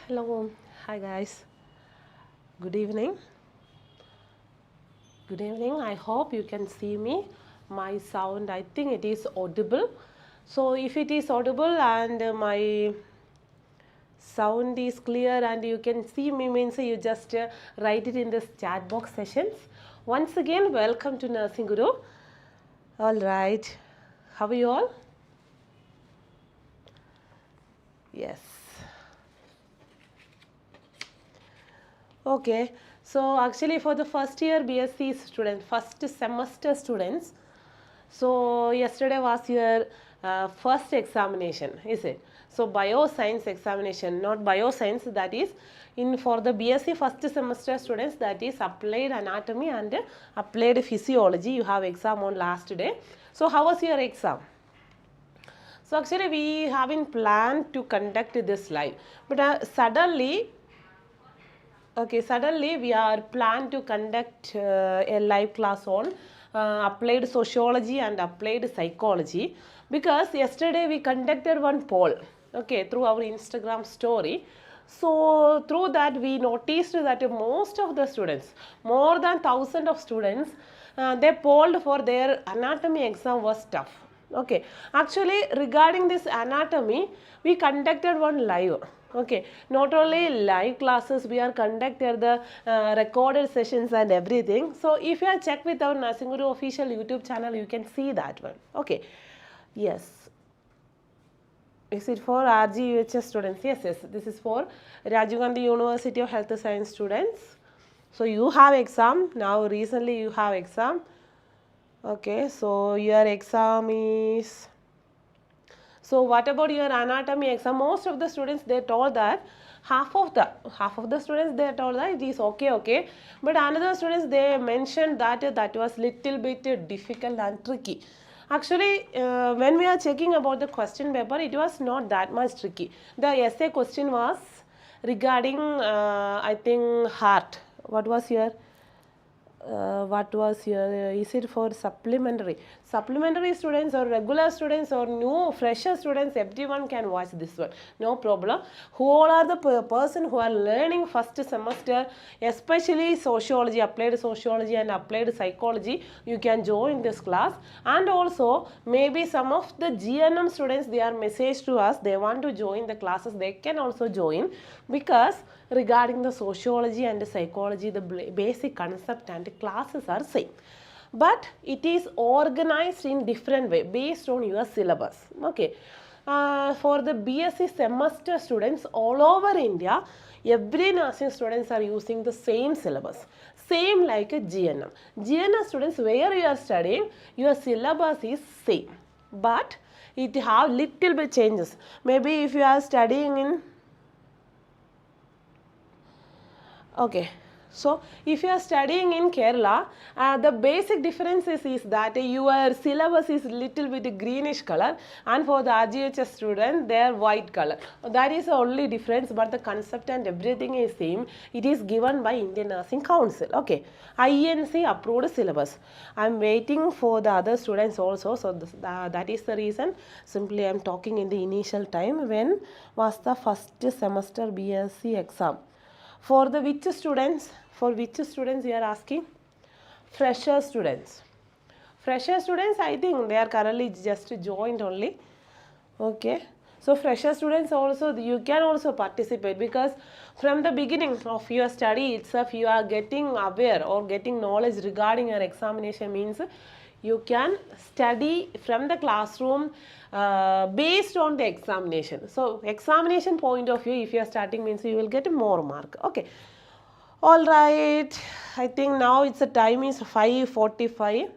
Hello, hi guys. Good evening. Good evening. I hope you can see me. My sound, I think it is audible. So, if it is audible and my sound is clear and you can see me, means you just write it in this chat box sessions. Once again, welcome to Nursing Guru. All right. How are you all? Yes. Okay, so actually for the first year BSc students, first semester students, so yesterday was your first examination, is it? So bioscience examination, not bioscience, that is in for the BSc first semester students, that is applied anatomy and applied physiology. You have exam on last day. So how was your exam? So actually we haven't planned to conduct this live, but suddenly we are planned to conduct a live class on applied sociology and applied psychology, because yesterday we conducted one poll, okay, through our Instagram story. So through that we noticed that most of the students, more than 1,000 of students, they polled for their anatomy exam was tough. Okay, actually regarding this anatomy, we conducted one live. Okay, not only live classes, we are conducted the recorded sessions and everything. So if you are check with our Nursing Guru official YouTube channel, you can see that one. Okay, yes. Is it for RGUHS students? Yes, yes. This is for Rajiv Gandhi University of Health Science students. So you have exam now. Recently you have exam. Okay, so your exam is. So what about your anatomy exam? Most of the students, they told that half of the students, they told that it is okay, but another students, they mentioned that that was little bit difficult and tricky. Actually, when we are checking about the question paper, it was not that much tricky. The essay question was regarding I think heart. What was your is it for supplementary students or regular students or new fresher students? Everyone can watch this one, no problem. Who all are the person who are learning first semester, especially sociology, applied sociology and applied psychology, you can join this class. And also maybe some of the GNM students, they are messaged to us, they want to join the classes, they can also join, because regarding the sociology and the psychology, the basic concept and classes are same, but it is organized in different way based on your syllabus. Okay, for the BSc semester students all over India, every nursing students are using the same syllabus, same like a GNM. GNM students, where you are studying, your syllabus is same, but it have little bit changes. Maybe if you are studying in okay, so if you are studying in Kerala, the basic difference is that your syllabus is little bit greenish color, and for the RGHS student, they are white color. That is the only difference, but the concept and everything is same. It is given by Indian Nursing Council. Okay, INC approved syllabus. I am waiting for the other students also, so that is the reason. Simply I am talking in the initial time when was the first semester BSc exam. For the which students? For which students you are asking? Fresher students. Fresher students, I think they are currently just joined only. Okay. So fresher students also, you can also participate, because from the beginning of your study itself, you are getting aware or getting knowledge regarding your examination, means you can study from the classroom based on the examination. So examination point of view, if you are starting, means you will get more mark. Okay, all right, I think now it's the time is 5:45.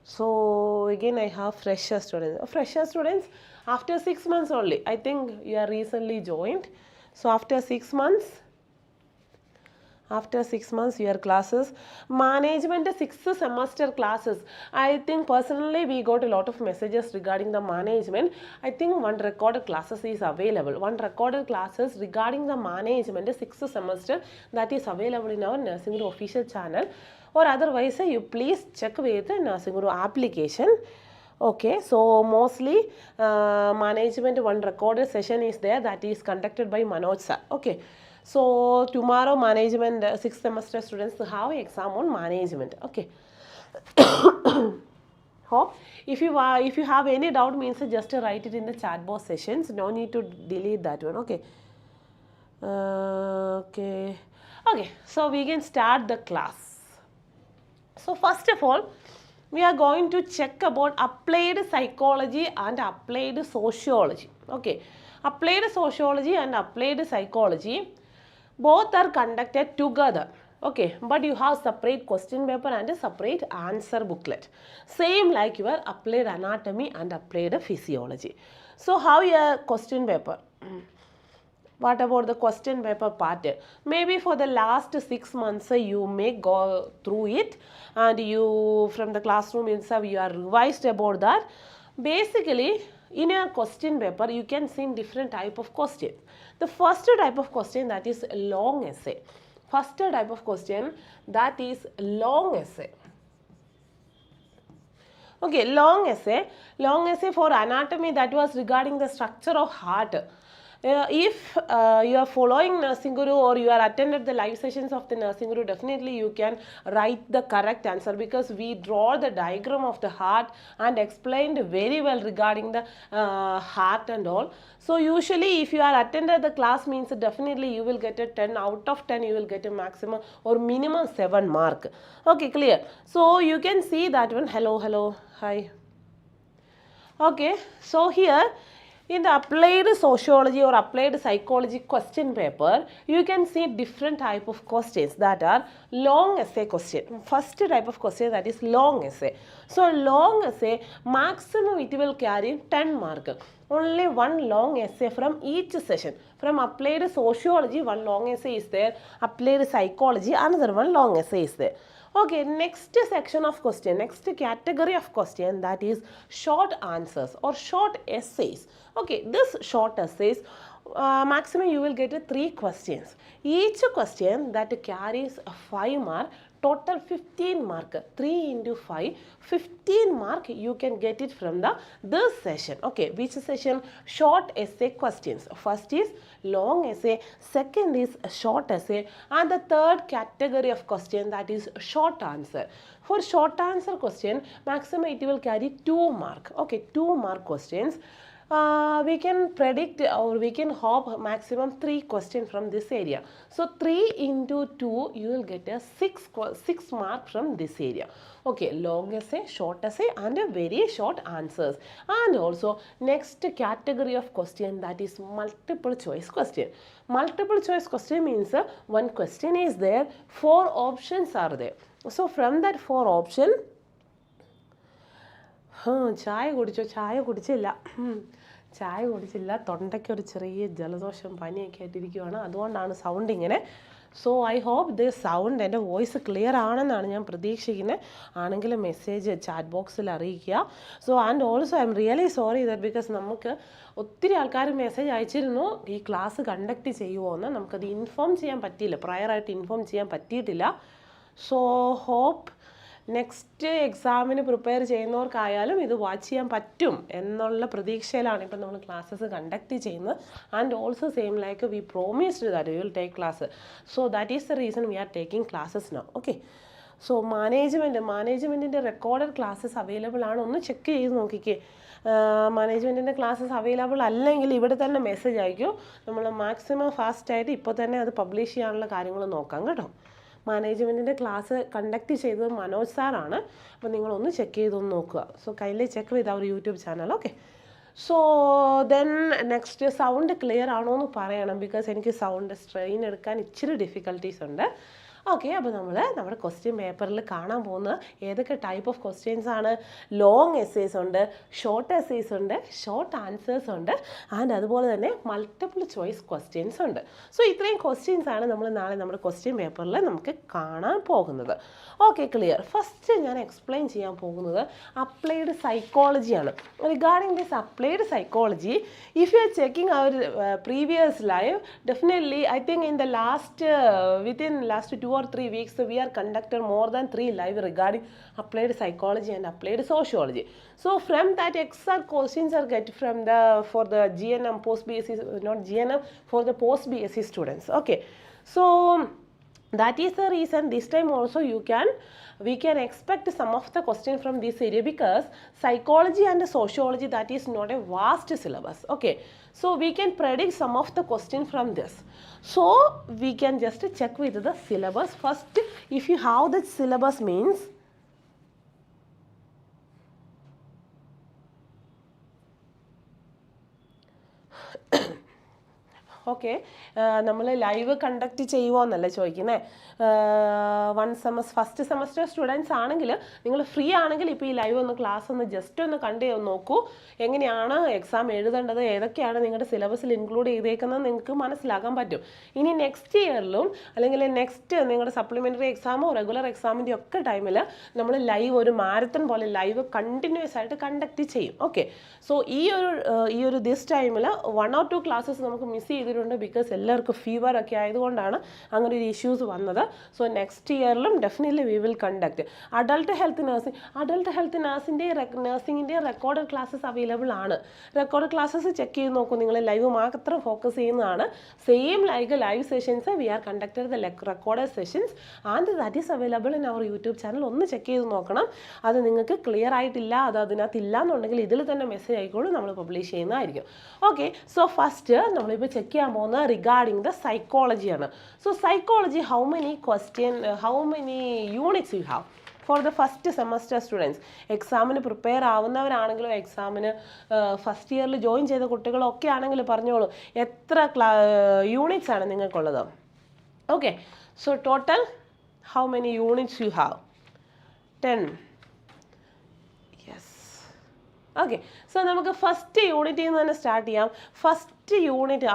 So again I have fresher students. Fresher students, after 6 months only, I think you are recently joined. So after 6 months, your classes, management 6th semester classes, I think personally we got a lot of messages regarding the management. I think one recorded classes is available, one recorded classes regarding the management 6th semester, that is available in our Nursing Guru official channel, or otherwise you please check with the Nursing Guru application. Okay, so mostly management one recorded session is there that is conducted by Manoj sir. Okay, so tomorrow management 6th semester students have exam on management. Okay. Hope if you have any doubt means just write it in the chat box sessions. No need to delete that one. Okay. Okay. So we can start the class. So first of all, we are going to check about applied psychology and applied sociology. Okay, applied sociology and applied psychology both are conducted together. Okay, but you have separate question paper and a separate answer booklet. Same like your applied anatomy and applied physiology. So how your question paper? What about the question paper part? Maybe for the last 6 months you may go through it and you from the classroom itself you are revised about that. Basically in your question paper you can see different type of questions. The first type of question that is long essay. First type of question that is long essay. Okay, long essay for anatomy that was regarding the structure of heart. If you are following Nursing Guru or you are attended the live sessions of the Nursing Guru, definitely you can write the correct answer because we draw the diagram of the heart and explained very well regarding the heart and all. So usually if you are attended the class means definitely you will get a 10 out of 10 you will get a maximum or minimum 7 mark. Okay, clear. So you can see that one. Hello, hi. Okay, so here in the applied sociology or applied psychology question paper, you can see different type of questions that are long essay question. First type of question that is long essay. So long essay maximum it will carry 10 mark. Only one long essay from each session. From applied sociology one long essay is there. Applied psychology another one long essay is there. Okay, next section of question, next category of question that is short answers or short essays. Okay, this short essays maximum you will get 3 questions. Each question that carries 5 mark, total 15 mark. 3 into 5, 15 mark you can get it from this session. Okay, which session? Short essay questions. First is long essay, second is short essay, and the third category of question that is short answer. For short answer question, maximum it will carry 2 mark. Okay, 2 mark questions. We can predict or we can hope maximum 3 questions from this area. So 3 into 2 you will get a 6 mark from this area. Okay, long essay, short essay and a very short answers. And also next category of question that is multiple choice question. Multiple choice question means one question is there, 4 options are there. So from that 4 options, ചായ കുടിച്ചില്ല തൊണ്ടയ്ക്ക് ഒരു ചെറിയ ജലദോഷം പനിയൊക്കെ ആയിട്ടിരിക്കുകയാണ് അതുകൊണ്ടാണ് sound ഇങ്ങനെ. So I hope this sound എൻ്റെ വോയിസ് ക്ലിയർ ആണെന്നാണ് ഞാൻ പ്രതീക്ഷിക്കുന്നത്. ആണെങ്കിലും മെസ്സേജ് ചാറ്റ് ബോക്സിൽ അറിയിക്കുക. So and also I'm really sorry that because നമുക്ക് ഒത്തിരി ആൾക്കാർ മെസ്സേജ് അയച്ചിരുന്നു ഈ ക്ലാസ് കണ്ടക്ട് ചെയ്യുമോ എന്ന്. നമുക്കത് ഇൻഫോം ചെയ്യാൻ പറ്റിയില്ല, പ്രയറായിട്ട് ഇൻഫോം ചെയ്യാൻ പറ്റിയിട്ടില്ല. സോ ഹോപ്പ് നെക്സ്റ്റ് എക്സാമിന് പ്രിപ്പയർ ചെയ്യുന്നവർക്കായാലും ഇത് വാച്ച് ചെയ്യാൻ പറ്റും എന്നുള്ള പ്രതീക്ഷയിലാണ് ഇപ്പം നമ്മൾ ക്ലാസ്സസ് കണ്ടക്ട് ചെയ്യുന്നത്. And also same like we promised that we will take class. So that is the reason we are taking classes now. Okay, so മാനേജ്മെൻറ്റിൻ്റെ റെക്കോർഡഡ് ക്ലാസ്സസ് അവൈലബിൾ ആണ്. ഒന്ന് ചെക്ക് ചെയ്ത് നോക്കിക്കേ. മാനേജ്മെൻറ്റിൻ്റെ ക്ലാസ്സസ് അവൈലബിൾ അല്ലെങ്കിൽ ഇവിടെ തന്നെ message അയക്കൂ. നമ്മൾ മാക്സിമം ഫാസ്റ്റായിട്ട് ഇപ്പോൾ തന്നെ അത് പബ്ലിഷ് ചെയ്യാനുള്ള കാര്യങ്ങൾ നോക്കാം കേട്ടോ. മാനേജ്മെൻറ്റിൻ്റെ ക്ലാസ് കണ്ടക്ട് ചെയ്തത് മനോജ് സാറാണ്. അപ്പോൾ നിങ്ങളൊന്ന് ചെക്ക് ചെയ്തൊന്ന് നോക്കുക. So kindly check with our YouTube channel. Okay, so then next sound clear ആണോ എന്ന് പറയണം. ബിക്കോസ് എനിക്ക് സൗണ്ട് സ്ട്രെയിൻ എടുക്കാൻ ഇച്ചിരി ഡിഫിക്കൽട്ടീസ് ഉണ്ട്. ഓക്കെ, അപ്പോൾ നമ്മൾ നമ്മുടെ ക്വസ്റ്റ്യൻ പേപ്പറിൽ കാണാൻ പോകുന്നത് ഏതൊക്കെ ടൈപ്പ് ഓഫ് ക്വസ്റ്റ്യൻസ് ആണ്. ലോങ് എസ്സേസ് ഉണ്ട്, ഷോർട്ട് എസ്സേസ് ഉണ്ട്, ഷോർട്ട് ആൻസേഴ്സ് ഉണ്ട്, ആൻഡ് അതുപോലെ തന്നെ മൾട്ടിപ്പിൾ ചോയ്സ് ക്വസ്റ്റ്യൻസ് ഉണ്ട്. സോ ഇത്രയും ക്വസ്റ്റ്യൻസ് ആണ് നമ്മൾ നാളെ നമ്മുടെ ക്വസ്റ്റ്യൻ പേപ്പറിൽ നമുക്ക് കാണാൻ പോകുന്നത്. Okay, clear. ഫസ്റ്റ് ഞാൻ എക്സ്പ്ലെയിൻ ചെയ്യാൻ പോകുന്നത് അപ്ലൈഡ് സൈക്കോളജിയാണ്. Regarding this applied psychology, if you are checking our previous live, definitely I think in the last 2 or 3 weeks, we are conducted more than 3 live regarding applied psychology and applied sociology. So from that exact questions are get from the for the GNM post BSc, not GNM, for the post BSc students. Okay, so that is the reason this time also we can expect some of the questions from this area, because psychology and sociology, that is not a vast syllabus. Okay, so we can predict some of the questions from this. So we can just check with the syllabus first. If you have the syllabus means okay, നമ്മൾ live conduct ചെയ്യുമോ എന്നല്ല ചോദിക്കുന്നത്. First semester students ആണെങ്കിൽ നിങ്ങൾ free ആണെങ്കിൽ ഇപ്പോൾ ഈ live ഒന്ന് ക്ലാസ് ഒന്ന് ജസ്റ്റ് ഒന്ന് കണ്ട് നോക്കൂ. എങ്ങനെയാണ് എക്സാം എഴുതേണ്ടത്, ഏതൊക്കെയാണ് നിങ്ങളുടെ സിലബസിൽ ഇൻക്ലൂഡ് ചെയ്തേക്കുന്നത് നിങ്ങൾക്ക് മനസ്സിലാക്കാൻ പറ്റും. ഇനി നെക്സ്റ്റ് ഇയറിലും അല്ലെങ്കിൽ നെക്സ്റ്റ് നിങ്ങളുടെ സപ്ലിമെൻ്ററി എക്സാമോ റെഗുലർ എക്സാമിൻ്റെ ഒക്കെ ടൈമിൽ നമ്മൾ ലൈവ് ഒരു മാരത്തൺ പോലെ ലൈവ് കണ്ടിന്യൂസ് ആയിട്ട് കണ്ടക്ട് ചെയ്യും. ഓക്കെ, സോ ഈ ഒരു ദിസ് ടൈമിൽ 1 or 2 ക്ലാസ്സസ് നമുക്ക് മിസ് ചെയ്തിട്ടുണ്ട്, ബിക്കോസ് എല്ലാവർക്കും ഫീവർ ഒക്കെ ആയതുകൊണ്ടാണ് അങ്ങനെ ഒരു ഇഷ്യൂസ് വന്നത്. സോ നെക്സ്റ്റ് ഇയറിലും definitely we will conduct. Adult health നഴ്സിങ്ങിൻ്റെ റെക്കോർഡഡ് ക്ലാസ്സസ് അവൈലബിൾ ആണ്. റെക്കോർഡ് ക്ലാസ്സസ് ചെക്ക് ചെയ്ത് നോക്കൂ. നിങ്ങൾ ലൈവ് മാത്രം ഫോക്കസ് ചെയ്യുന്നതാണ്. Same live sessions we are conducted the recorded sessions and that is available in our YouTube channel. ഒന്ന് check ചെയ്ത് നോക്കണം. അത് നിങ്ങൾക്ക് ക്ലിയർ ആയിട്ടില്ല, അത് അതിനകത്ത് ഇല്ല എന്നുണ്ടെങ്കിൽ ഇതിൽ തന്നെ മെസ്സേജ് ആയിക്കോളൂ, നമ്മൾ പബ്ലിഷ് ചെയ്യുന്നതായിരിക്കും. ഓക്കെ, സോ ഫസ്റ്റ് നമ്മളിപ്പോൾ ചെക്ക് ചെയ്യാൻ പോകുന്നത് റിഗാർഡിങ് ദ സൈക്കോളജിയാണ്. So psychology, how many units you have for the first semester students? എക്സാമിന് പ്രിപ്പയർ ആവുന്നവരാണെങ്കിലും എക്സാമിന് ഫസ്റ്റ് ഇയറിൽ ജോയിൻ ചെയ്ത കുട്ടികളൊക്കെ ആണെങ്കിൽ പറഞ്ഞോളൂ, എത്ര യൂണിറ്റ്സ് ആണ് നിങ്ങൾക്കുള്ളത്? Okay, so total how many units you have? 10. Okay, so നമുക്ക് ഫസ്റ്റ് യൂണിറ്റിൽ നിന്ന് തന്നെ സ്റ്റാർട്ട് ചെയ്യാം. ഫസ്റ്റ് യൂണിറ്റ്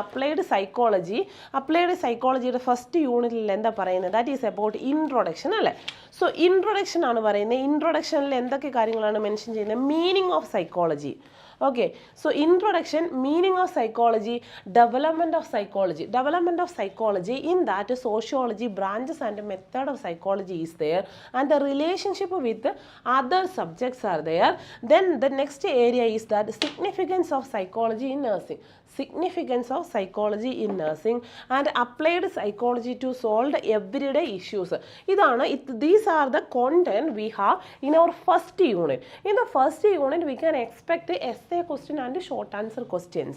അപ്ലൈഡ് സൈക്കോളജിയുടെ ഫസ്റ്റ് യൂണിറ്റിൽ എന്താ പറയുന്നത്? ദാറ്റ് ഈസ് അബൌട്ട് ഇൻട്രൊഡക്ഷൻ അല്ലേ? സോ ഇൻട്രൊഡക്ഷൻ ആണ് പറയുന്നത്. ഇൻട്രൊഡക്ഷനിൽ എന്തൊക്കെ കാര്യങ്ങളാണ് മെൻഷൻ ചെയ്യുന്നത്? Meaning of psychology. Okay, so introduction, meaning of psychology, development of psychology, in that sociology branches and method of psychology is there, and the relationship with other subjects are there. Then the next area is that significance of psychology in nursing, and applied psychology to solve everyday issues. These are the content we have in our first unit. In the first unit we can expect essay question and short answer questions,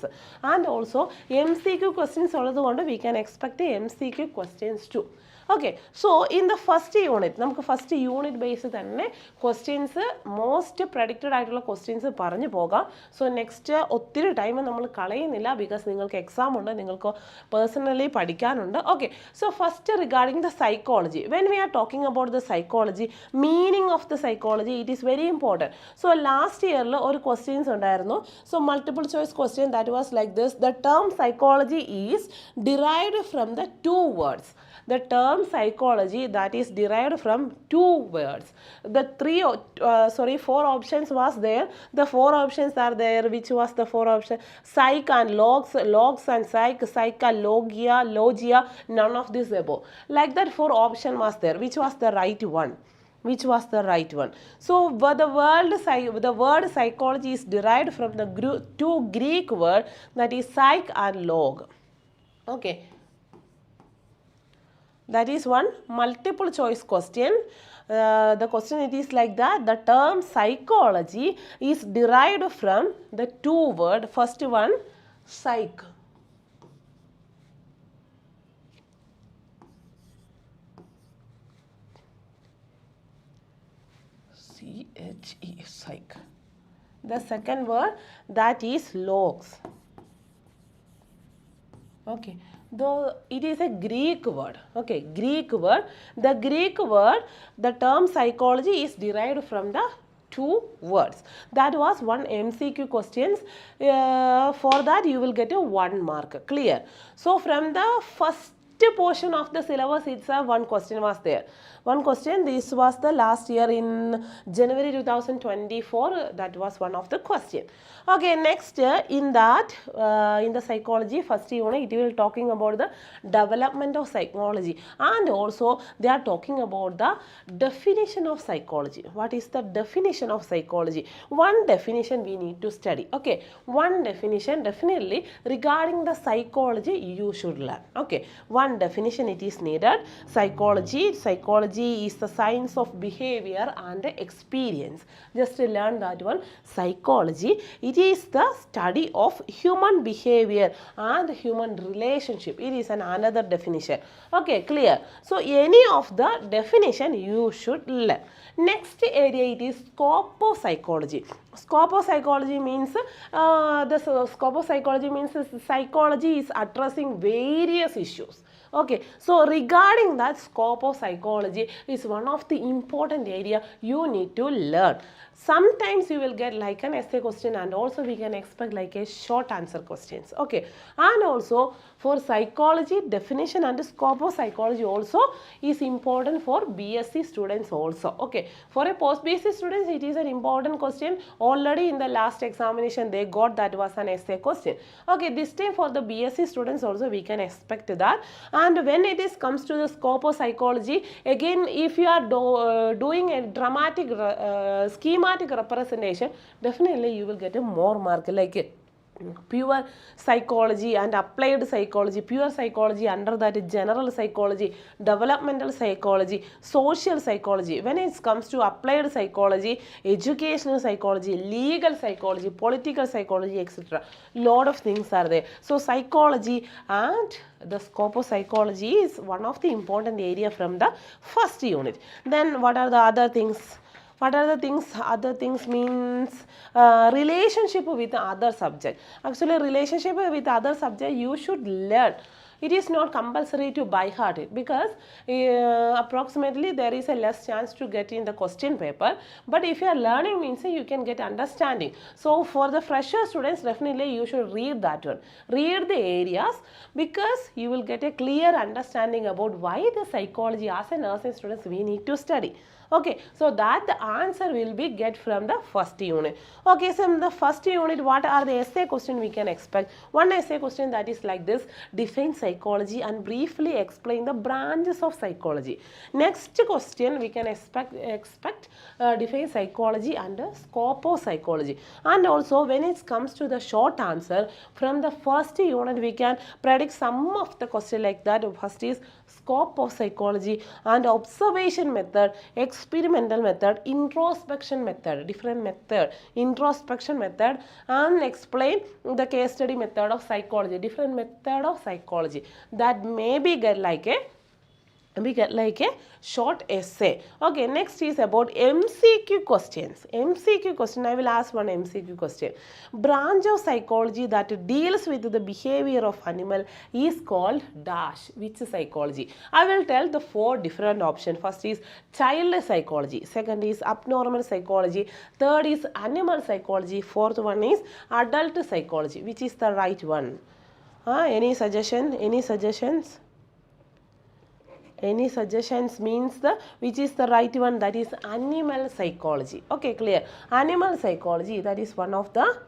and also MCQ questions ഉള്ളതുകൊണ്ട് we can expect MCQ questions too. Okay, so in the first unit നമുക്ക് first unit base തന്നെ questions most predicted ആയിട്ടുള്ള questions പറഞ്ഞു പോകാം. So next ഒത്തിരി time നമ്മൾ കളയുന്നില്ല, because നിങ്ങൾക്ക് എക്സാം ഉണ്ട്, നിങ്ങൾക്ക് പേഴ്സണലി പഠിക്കാനുണ്ട്. Okay, so first regarding the psychology. When we are talking about the psychology, meaning of the psychology, it is very important. So last ഇയറിൽ ഒരു ക്വസ്റ്റ്യൻസ് ഉണ്ടായിരുന്നു. So multiple choice question that was like this: the term psychology is derived from the 2 words. The term psychology that is derived from 2 words. The 4 options was there. The 4 options are there. Which was the 4 options? Psych and logs and psychologia, logia, none of this above. Like that 4 option was there. Which was the right one? So the word psychology is derived from the 2 Greek word, that is psych and log. Okay, that is one multiple choice question. The question it is like that: the term psychology is derived from the 2 word. First one, psych. C-H-E, psych. The second word, that is logs. Okay, though it is a Greek word. Okay, Greek word. The Greek word, the term psychology is derived from the 2 words. That was one MCQ questions. For that you will get a 1 mark. Clear? So from the first portion of the syllabus itself, one question was there. One question, this was the last year in January 2024, that was one of the question. Okay, next in that, in the psychology first unit, it will talking about the development of psychology, and also they are talking about the definition of psychology. What is the definition of psychology? One definition we need to study. Okay, one definition definitely regarding the psychology you should learn. Okay, one definition it is needed. Psychology is the science of behavior and experience. Just to learn that one. Psychology, it is the study of human behavior and human relationship. It is another definition. Okay, clear. So any of the definition you should learn. Next area, it is scope of psychology. Scope of psychology means psychology is addressing various issues. Okay, so regarding that, scope of psychology is one of the important area you need to learn. Sometimes you will get like an essay question, and also we can expect like a short answer questions. Okay, and also for psychology definition and scope of psychology also is important for BSc students also. Okay, for a post BSc students it is an important question. Already in the last examination they got that was an essay question. Okay, this time for the BSc students also we can expect that. And when it is comes to the scope of psychology, again if you are doing a dramatic schematic representation, definitely you will get a more mark, like pure psychology and applied psychology. Pure psychology, under that general psychology, developmental psychology, social psychology. When it comes to applied psychology, educational psychology, legal psychology, political psychology, etc. Lot of things are there. So psychology and the scope of psychology is one of the important area from the first unit. Then what are the other things? What are the things? Other things means relationship with other subject. Actually, relationship with other subject you should learn. It is not compulsory to by heart it, because approximately there is a less chance to get in the question paper. But if you are learning means you can get understanding. So for the fresher students, definitely you should read that one. Read the areas, because you will get a clear understanding about why the psychology as a nursing students we need to study. Okay, so that the answer will be get from the first unit. Okay, so in the first unit, what are the essay question we can expect? One essay question that is like this: define psychology and briefly explain the branches of psychology. Next question we can expect define psychology and scope of psychology. And also when it comes to the short answer from the first unit, we can predict some of the question like that. First is scope of psychology and observation method, experimental method, introspection method, different method, introspection method, and explain the case study method of psychology, different method of psychology. That may be get like a short essay. Okay, next is about MCQ questions. MCQ question, I will ask one MCQ question. Branch of psychology that deals with the behavior of animal is called dash. Which psychology? I will tell the 4 different options. First is child psychology. Second is abnormal psychology. Third is animal psychology. Fourth one is adult psychology. Which is the right one? Any suggestion? Any suggestions? Any suggestions means which is the right one? That is animal psychology. Okay, clear. Animal psychology, that is one of the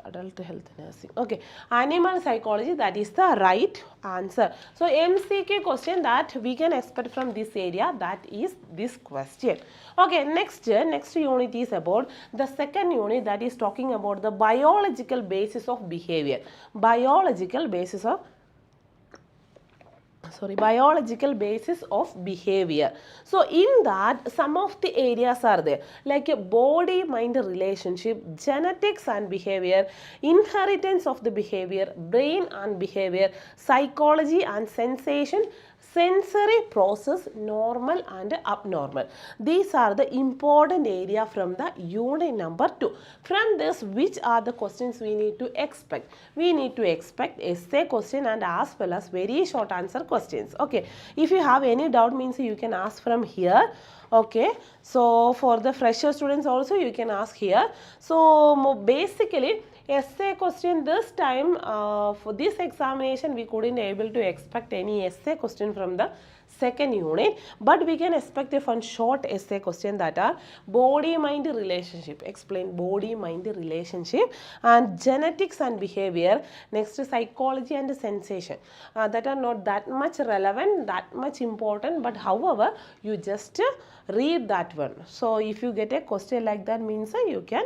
adult health nursing. Okay, animal psychology, that is the right answer. So MCQ question that we can expect from this area, that is this question. Okay, next unit is about the second unit, that is talking about the biological basis of behavior. Biological basis of behavior. So in that, some of the areas are there, like a body mind relationship, genetics and behavior, inheritance of the behavior, brain and behavior, psychology and sensation, sensory process, normal and abnormal. These are the important area from the unit number 2. From this, which are the questions we need to expect? We need to expect essay question and as well as very short answer questions. Okay, if you have any doubt means you can ask from here. Okay, so for the fresher students also you can ask here. So basically essay question this time, for this examination we couldn't able to expect any essay question from the second unit, but we can expect a fun short essay question that are body mind relationship, explain body mind relationship, and genetics and behavior, next psychology and sensation, that are not that much relevant, that much important, but however you just read that one. So if you get a question like that means you can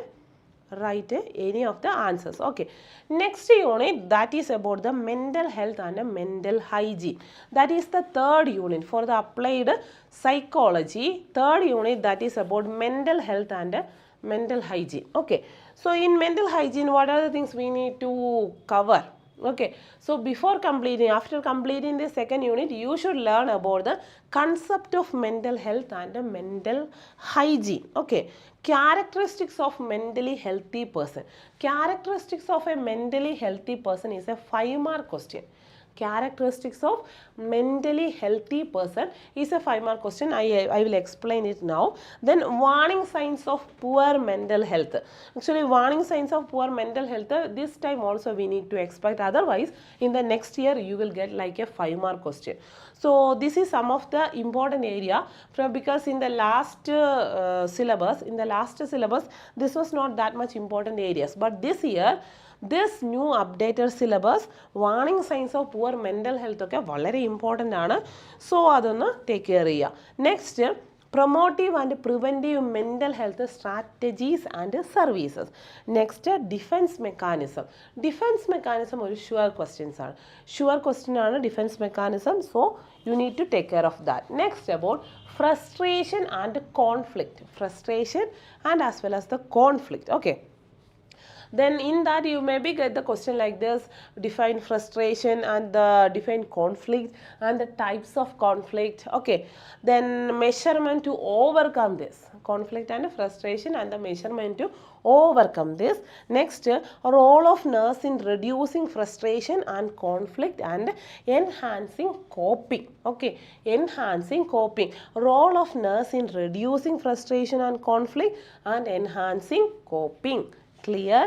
write any of the answers. Okay, next unit, that is about the mental health and mental hygiene. That is the third unit for the applied psychology. Third unit, that is about mental health and mental hygiene. Okay, so in mental hygiene, what are the things we need to cover? Okay, so after completing the second unit, you should learn about the concept of mental health and mental hygiene. Okay, characteristics of mentally healthy person. Characteristics of a mentally healthy person is a 5-mark question. Characteristics of mentally healthy person is a 5-mark question. I will explain it now. Then warning signs of poor mental health. Actually, warning signs of poor mental health, this time also we need to expect, otherwise in the next year you will get like a 5-mark question. So this is some of the important area because in the last syllabus, this was not that much important areas, but this year this new updated syllabus warning signs of poor mental health ഒക്കെ വളരെ important ആണ്. So അതൊന്ന് take care ചെയ്യുക. Next, promotive and preventive mental health strategies and services. Next, defense mechanism. Defense mechanism ഒരു sure questions ആണ്. Sure question ആണ് defense mechanism. So you need to take care of that. Next, about frustration and conflict. Frustration and as well as the conflict. Okay. Then in that you maybe get the question like this: define frustration and define conflict and the types of conflict. Okay, then measurement to overcome this conflict and frustration and the measurement to overcome this. Next, role of nurse in reducing frustration and conflict and enhancing coping. Okay, enhancing coping. Role of nurse in reducing frustration and conflict and enhancing coping. Clear?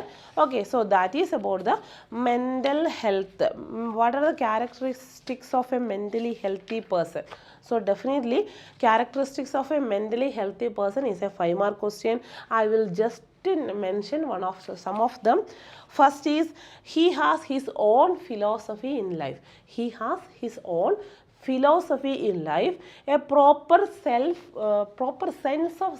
Okay, so that is about the mental health. What are the characteristics of a mentally healthy person? So definitely characteristics of a mentally healthy person is a 5-mark question. I will just mention some of them. First is, he has his own philosophy in life. He has his own philosophy in life. A proper sense of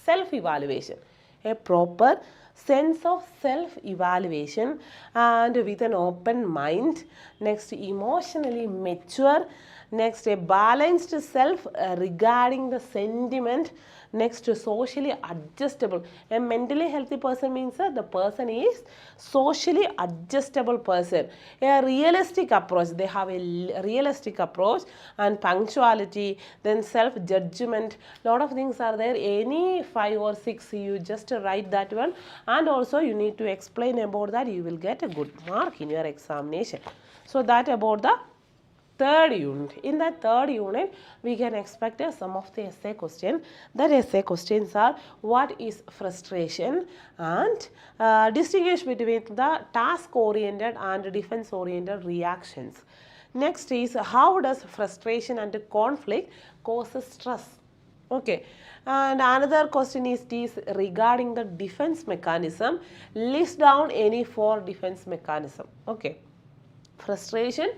self-evaluation. A proper sense of self-evaluation and with an open mind. Next, emotionally mature. Next, a balanced self regarding the sentiment. Next, socially adjustable. A mentally healthy person means the person is socially adjustable person. A realistic approach. They have a realistic approach and punctuality, then self-judgment. Lot of things are there. Any 5 or 6 you just write that one, and also you need to explain about that. You will get a good mark in your examination. So that about the third unit. In the third unit, we can expect some of the essay questions. That essay questions are: what is frustration, and distinguish between the task-oriented and defense-oriented reactions. Next is, how does frustration and conflict cause stress? Okay. And another question is regarding the defense mechanism. List down any 4 defense mechanism. Okay. Frustration,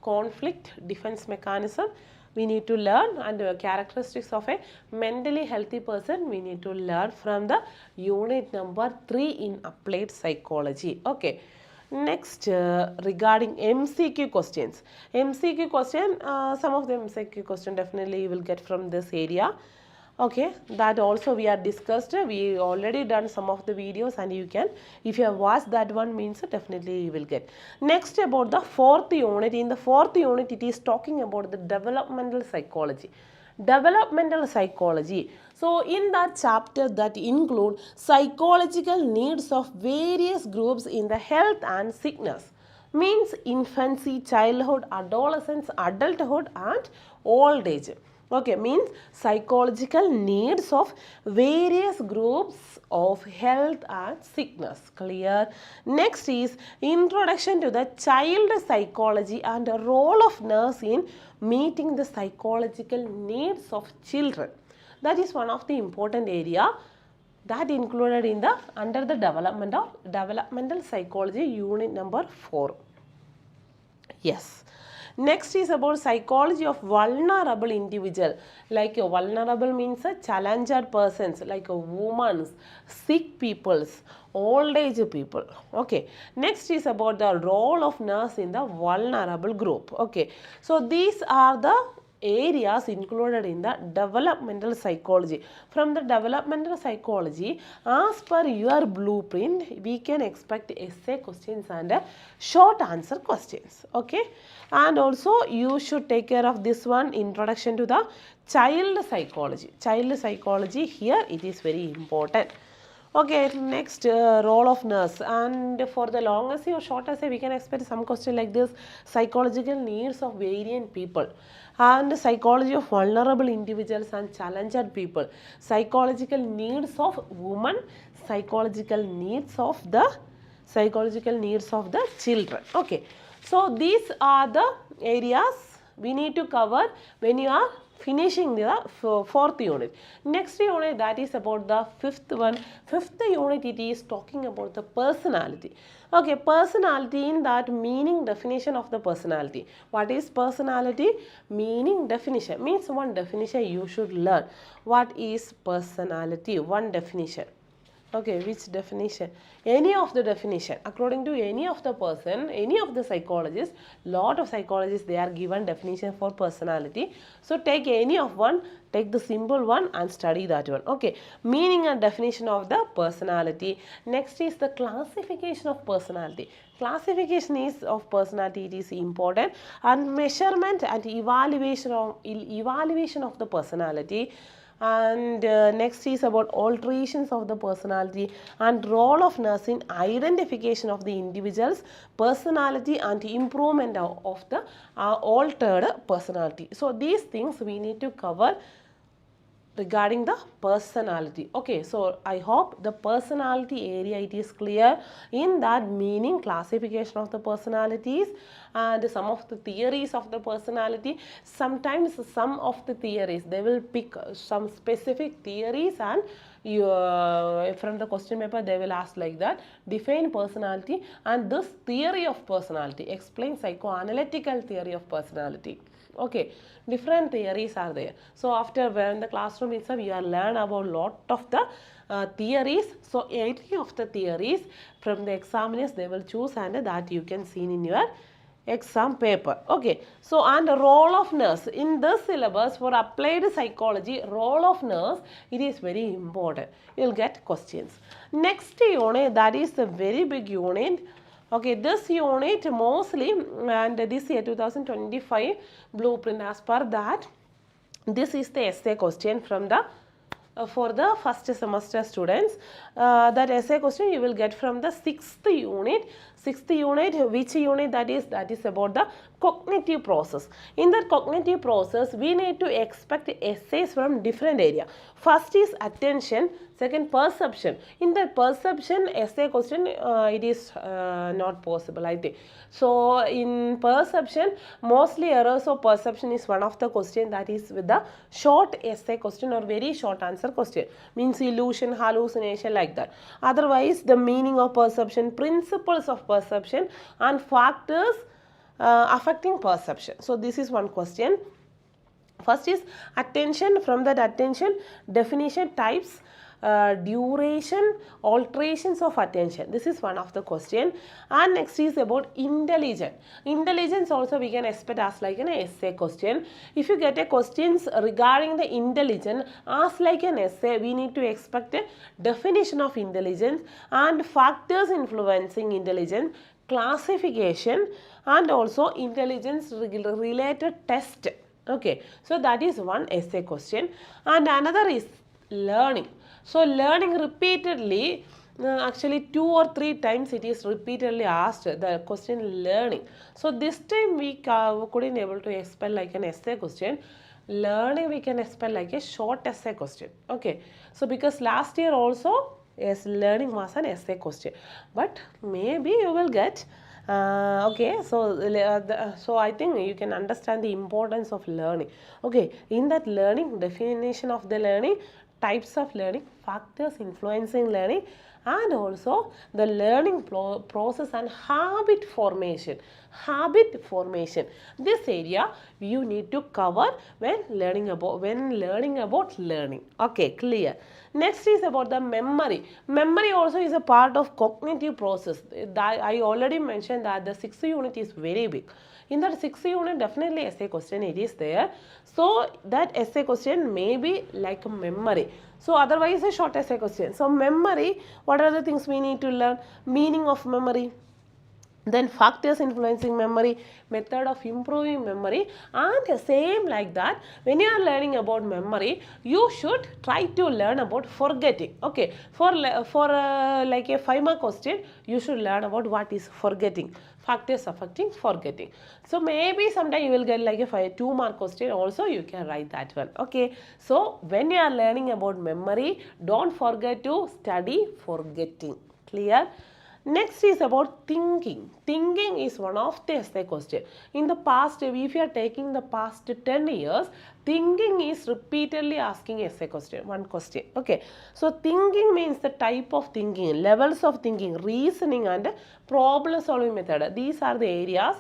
conflict, defense mechanism we need to learn, and characteristics of a mentally healthy person we need to learn from the unit number 3 in applied psychology. Okay. Next, regarding MCQ questions. MCQ question, some of the MCQ question definitely you will get from this area. Okay, that also we are discussed. We already done some of the videos, and you can, if you have watched that one, means definitely you will get. Next, about the 4th unit. In the 4th unit, it is talking about the developmental psychology. Developmental psychology. So in that chapter, that include psychological needs of various groups in the health and sickness. Means infancy, childhood, adolescence, adulthood and old age. Okay, means psychological needs of various groups of health and sickness. Clear? Next is introduction to the child psychology and the role of nurse in meeting the psychological needs of children. That is one of the important area that included in the under the developmental psychology unit number 4. Yes. Next is about psychology of vulnerable individual. Like a vulnerable means a challenged persons, like a woman, sick peoples, old age people. Okay. Next is about the role of nurse in the vulnerable group. Okay. So these are the areas included in the developmental psychology. From the developmental psychology, as per your blueprint, we can expect essay questions and short answer questions. Okay, and also you should take care of this one, introduction to the child psychology. Child psychology, here it is very important. Okay, next role of nurse, and for the long essay or short essay we can expect some question like this: psychological needs of variant people, and psychology of vulnerable individuals and challenged people, psychological needs of women, psychological needs of the children. Okay, so these are the areas we need to cover when you are finishing the fourth unit. Next unit, that is about the fifth one. Fifth unit, it is talking about the personality. Okay, personality, in that meaning definition of the personality. What is personality? Meaning definition means one definition you should learn. What is personality? One definition. Okay, which definition? Any of the definition. According to any of the person, any of the psychologists, lot of psychologists, they are given definition for personality. So take any of one, take the simple one and study that one. Okay, meaning and definition of the personality. Next is the classification of personality. Classification is of personality, it is important, and measurement and evaluation of the personality. And next is about alterations of the personality and role of nurse in identification of the individual's personality and improvement of the altered personality. So these things we need to cover regarding the personality. Okay, so I hope the personality area it is clear. In that meaning, classification of the personalities and some of the theories of the personality. Sometimes some of the theories, they will pick some specific theories, and from the question paper they will ask like that: define personality and this theory of personality, explain psychoanalytical theory of personality. Okay, different theories are there. So after when the classroom itself you are learn about lot of the theories. So any of the theories from the examiners they will choose, and that you can see in your exam paper. Okay, so and the role of nurse in this syllabus for applied psychology, role of nurse, it is very important. You will get questions. Next unit, that is a very big unit. Okay, this unit mostly, and this year 2025 blueprint, as per that, this is the essay question from the for the first semester students. That essay question you will get from the sixth unit. Sixth unit, which unit that is? That is about the cognitive process. In that cognitive process, we need to expect essays from different area. First is attention, second perception. In that perception essay question, it is not possible, I think. So in perception, mostly errors of perception is one of the question that is with the short essay question or very short answer question. Means illusion, hallucination, like that. Otherwise, the meaning of perception, principles of perception and factors affecting perception. So this is one question. First is attention. From that attention, definition, types, duration, alterations of attention. This is one of the question. And next is about intelligence. Intelligence also we can expect as like an essay question. If you get a questions regarding the intelligence as like an essay, we need to expect a definition of intelligence and factors influencing intelligence, classification, and also intelligence related test. Okay, so that is one essay question. And another is learning. So learning repeatedly, actually 2 or 3 times it is repeatedly asked the question learning. So this time we couldn't able to expel like an essay question. learning we can expect like a short essay question. Okay, so because last year also, yes, learning was an essay question, but maybe you will get okay, so I think you can understand the importance of learning. Okay, in that learning, definition of the learning, types of learning, factors influencing learning, and also the learning process and habit formation. Habit formation, this area you need to cover when learning about learning. Okay, clear. Next is about the memory. Memory also is a part of cognitive process. That I already mentioned that the 6th unit is very big. In that 6th unit, definitely essay question it is there. So that essay question may be like a memory. So otherwise a short essay question. So memory, what are the things we need to learn? Meaning of memory, then factors influencing memory, method of improving memory, and same like that, when you are learning about memory, you should try to learn about forgetting. Okay, for like a 5-mark question, you should learn about what is forgetting, factors affecting forgetting. So maybe sometime you will get like a 2-mark question also, you can write that one. Okay, so when you are learning about memory, don't forget to study forgetting. Clear? Next is about thinking. Thinking is one of the essay question. In the past, if you are taking the past 10 years, thinking is repeatedly asking essay question, one question. Okay, so thinking means the type of thinking, levels of thinking, reasoning and problem solving method. These are the areas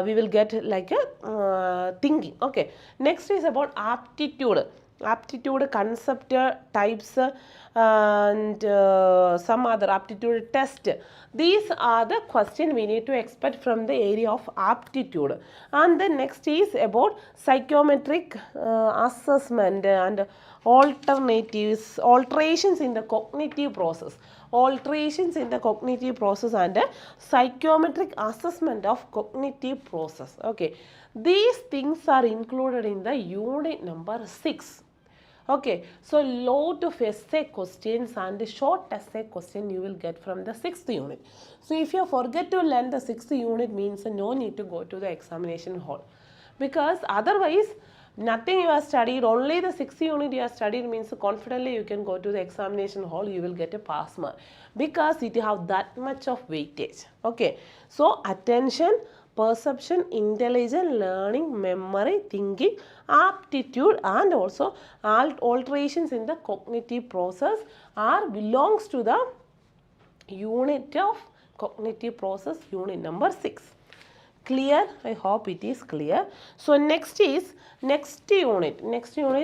we will get like a thinking. Okay, next is about aptitude. Aptitude concept types and some other aptitude test. These are the questions we need to expect from the area of aptitude. And the next is about psychometric assessment and alterations in the cognitive process. Alterations in the cognitive process and psychometric assessment of cognitive process. Okay, these things are included in the unit number 6. Okay, so lot of essay questions and short essay question you will get from the 6th unit. So if you forget to learn the 6th unit, means no need to go to the examination hall, because otherwise nothing you have studied, only the 6th unit you have studied, means confidently you can go to the examination hall, you will get a pass mark, because it have that much of weightage. Okay, so attention, perception, intelligence, learning, memory, thinking, aptitude, and also alterations in the cognitive process belongs to the unit of cognitive process, unit number 6. Clear? I hope it is clear. So next is next unit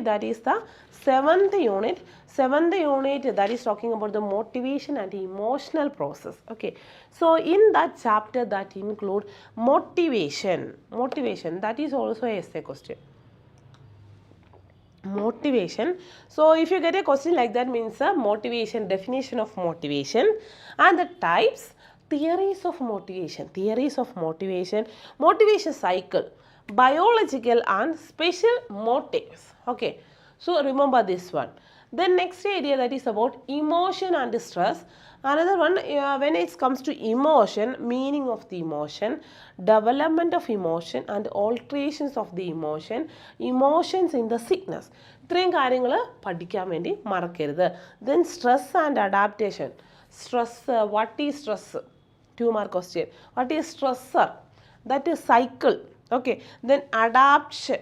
that is the 7th unit. 7th unit, that is talking about the motivation and emotional process. Okay, so in that chapter that include motivation, that is also a essay question. Motivation. So if you get a question like that, means motivation, definition of motivation and the types, theories of motivation, motivation cycle, biological and special motives. Okay, so remember this one. The next area, that is about emotion and stress. Another one, when it comes to emotion, meaning of the emotion, development of emotion and alterations of the emotion, emotions in the sickness. ഇത്രയും കാര്യങ്ങൾ പഠിക്കാൻ വേണ്ടി മറക്കരുത്. Then stress and adaptation. Stress, what is stress? 2-mark question. What is stressor? That is cycle. Okay, then adaptation,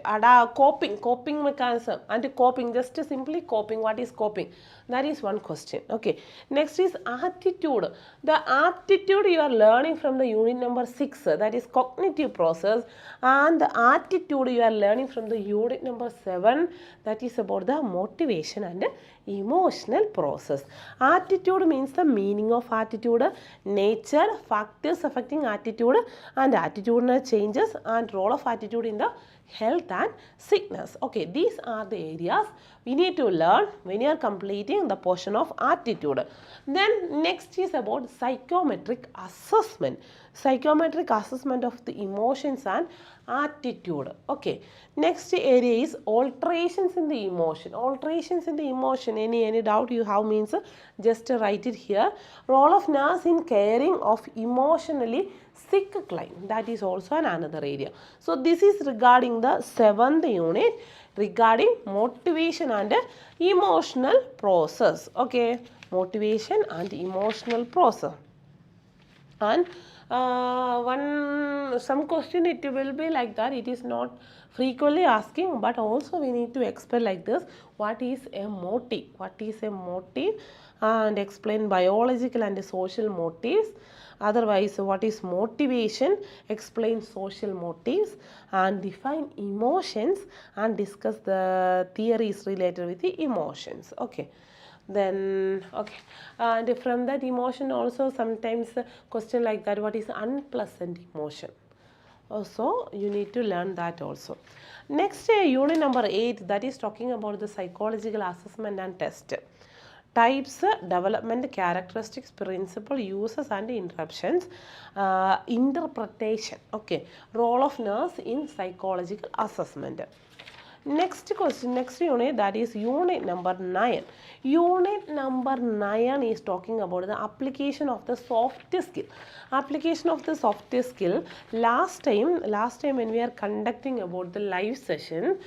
coping mechanism, and coping, just simply coping. What is coping? That is one question. Okay, next is attitude. The aptitude you are learning from the unit number 6, that is cognitive process, and the attitude you are learning from the unit number 7, that is about the motivation and emotional process. Attitude means the meaning of attitude, nature, factors affecting attitude, and attitudinal changes and role of attitude in the health and sickness. Okay, these are the areas we need to learn when you are completing the portion of attitude. Then next is about psychometric assessment. Psychometric assessment of the emotions and attitude. Okay, next area is alterations in the emotion. Alterations in the emotion, any doubt you have, means just write it here. Role of nurse in caring of emotionally sick client. That is also another area. So this is regarding the 7th unit regarding motivation and emotional process. Okay, motivation and emotional process. And some question it will be like that. It is not frequently asking, but also we need to explain like this. What is a motive? What is a motive? And explain biological and social motives. Otherwise, what is motivation? Explain social motives and define emotions and discuss the theories related with the emotions. Okay. Then okay, and from that emotion also sometimes question like that, what is unpleasant emotion? Also you need to learn that also. Next unit number 8, that is talking about the psychological assessment and test. Types, development, characteristics, principle, uses and interruptions, interpretation. Okay, role of nurse in psychological assessment. Next question, next unit, that is unit number 9. Unit number 9 is talking about the application of the soft skill. Application of the soft skill. Last time when we are conducting about the live session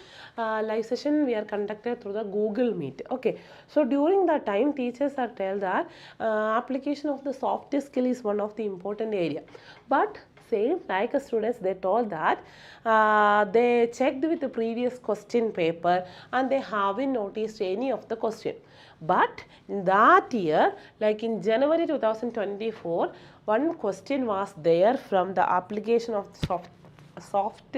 we are conducted through the Google Meet. Okay, so during that time teachers are tell that application of the soft skill is one of the important area. But same like students, they told that they checked with the previous question paper and they haven't noticed any of the question. But that year, like in January 2024, one question was there from the application of soft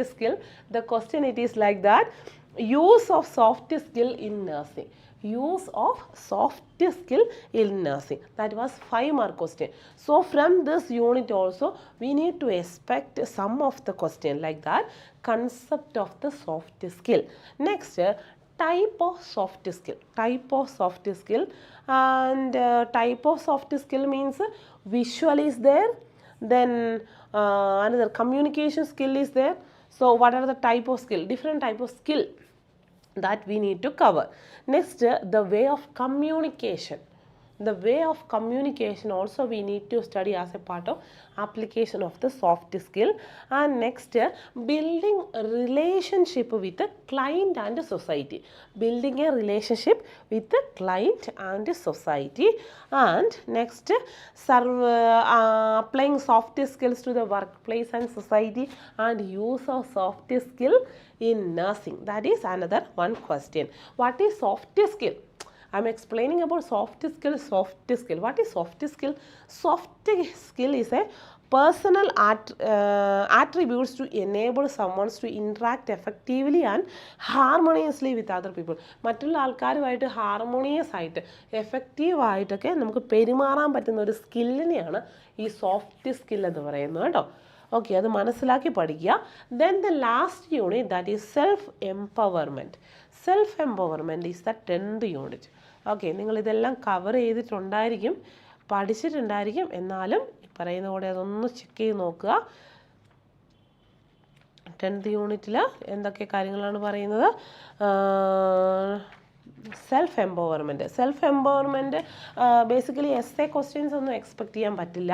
skill. The question it is like that: use of soft skill in nursing. Use of soft skill in nursing. That was 5-mark question. So from this unit also we need to expect some of the question like that. Concept of the soft skill. Next, type of soft skill. Type of soft skill, and type of soft skill means visual is there, then another communication skill is there. So what are the type of skill? Different type of skill that we need to cover. Next, the way of communication. The way of communication also we need to study as a part of application of the soft skill. And next, building a relationship with the client and society. Building a relationship with the client and society. And next, applying soft skills to the workplace and society and use of soft skill in nursing. That is another one question. What is soft skill? I am explaining about soft skill. Soft skill. What is soft skill? Soft skill is a personal attributes to enable someone to interact effectively and harmoniously with other people. മറ്റുള്ള ആൾക്കാരുമായിട്ട് harmonious ആയിട്ട് effective ആയിട്ടൊക്കെ നമുക്ക് പെരുമാറാൻ പറ്റുന്ന ഒരു സ്കില്ലിനെയാണ് ഈ soft skill എന്ന് പറയുന്നത് കേട്ടോ. ഓക്കെ, അത് മനസ്സിലാക്കി പഠിക്കുക. Then the last unit, that is self empowerment. Self empowerment is the 10th unit. Okay, നിങ്ങളിതെല്ലാം കവർ ചെയ്തിട്ടുണ്ടായിരിക്കും, പഠിച്ചിട്ടുണ്ടായിരിക്കും. എന്നാലും പറയുന്ന കൂടെ അതൊന്ന് ചെക്ക് ചെയ്ത് നോക്കുക. 10th യൂണിറ്റിൽ എന്തൊക്കെ കാര്യങ്ങളാണ് പറയുന്നത്? Self empowerment. Self empowerment basically essay questions ഒന്നും എക്സ്പെക്ട് ചെയ്യാൻ പറ്റില്ല.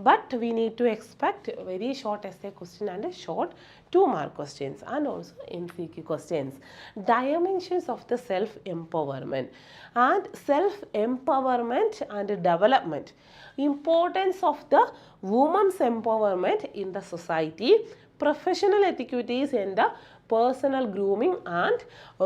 But we need to expect very short essay question and short 2-mark questions and also MCQ questions. Dimensions of the self empowerment and self empowerment and development. Importance of the women's empowerment in the society. Professional etiquettes in the personal grooming and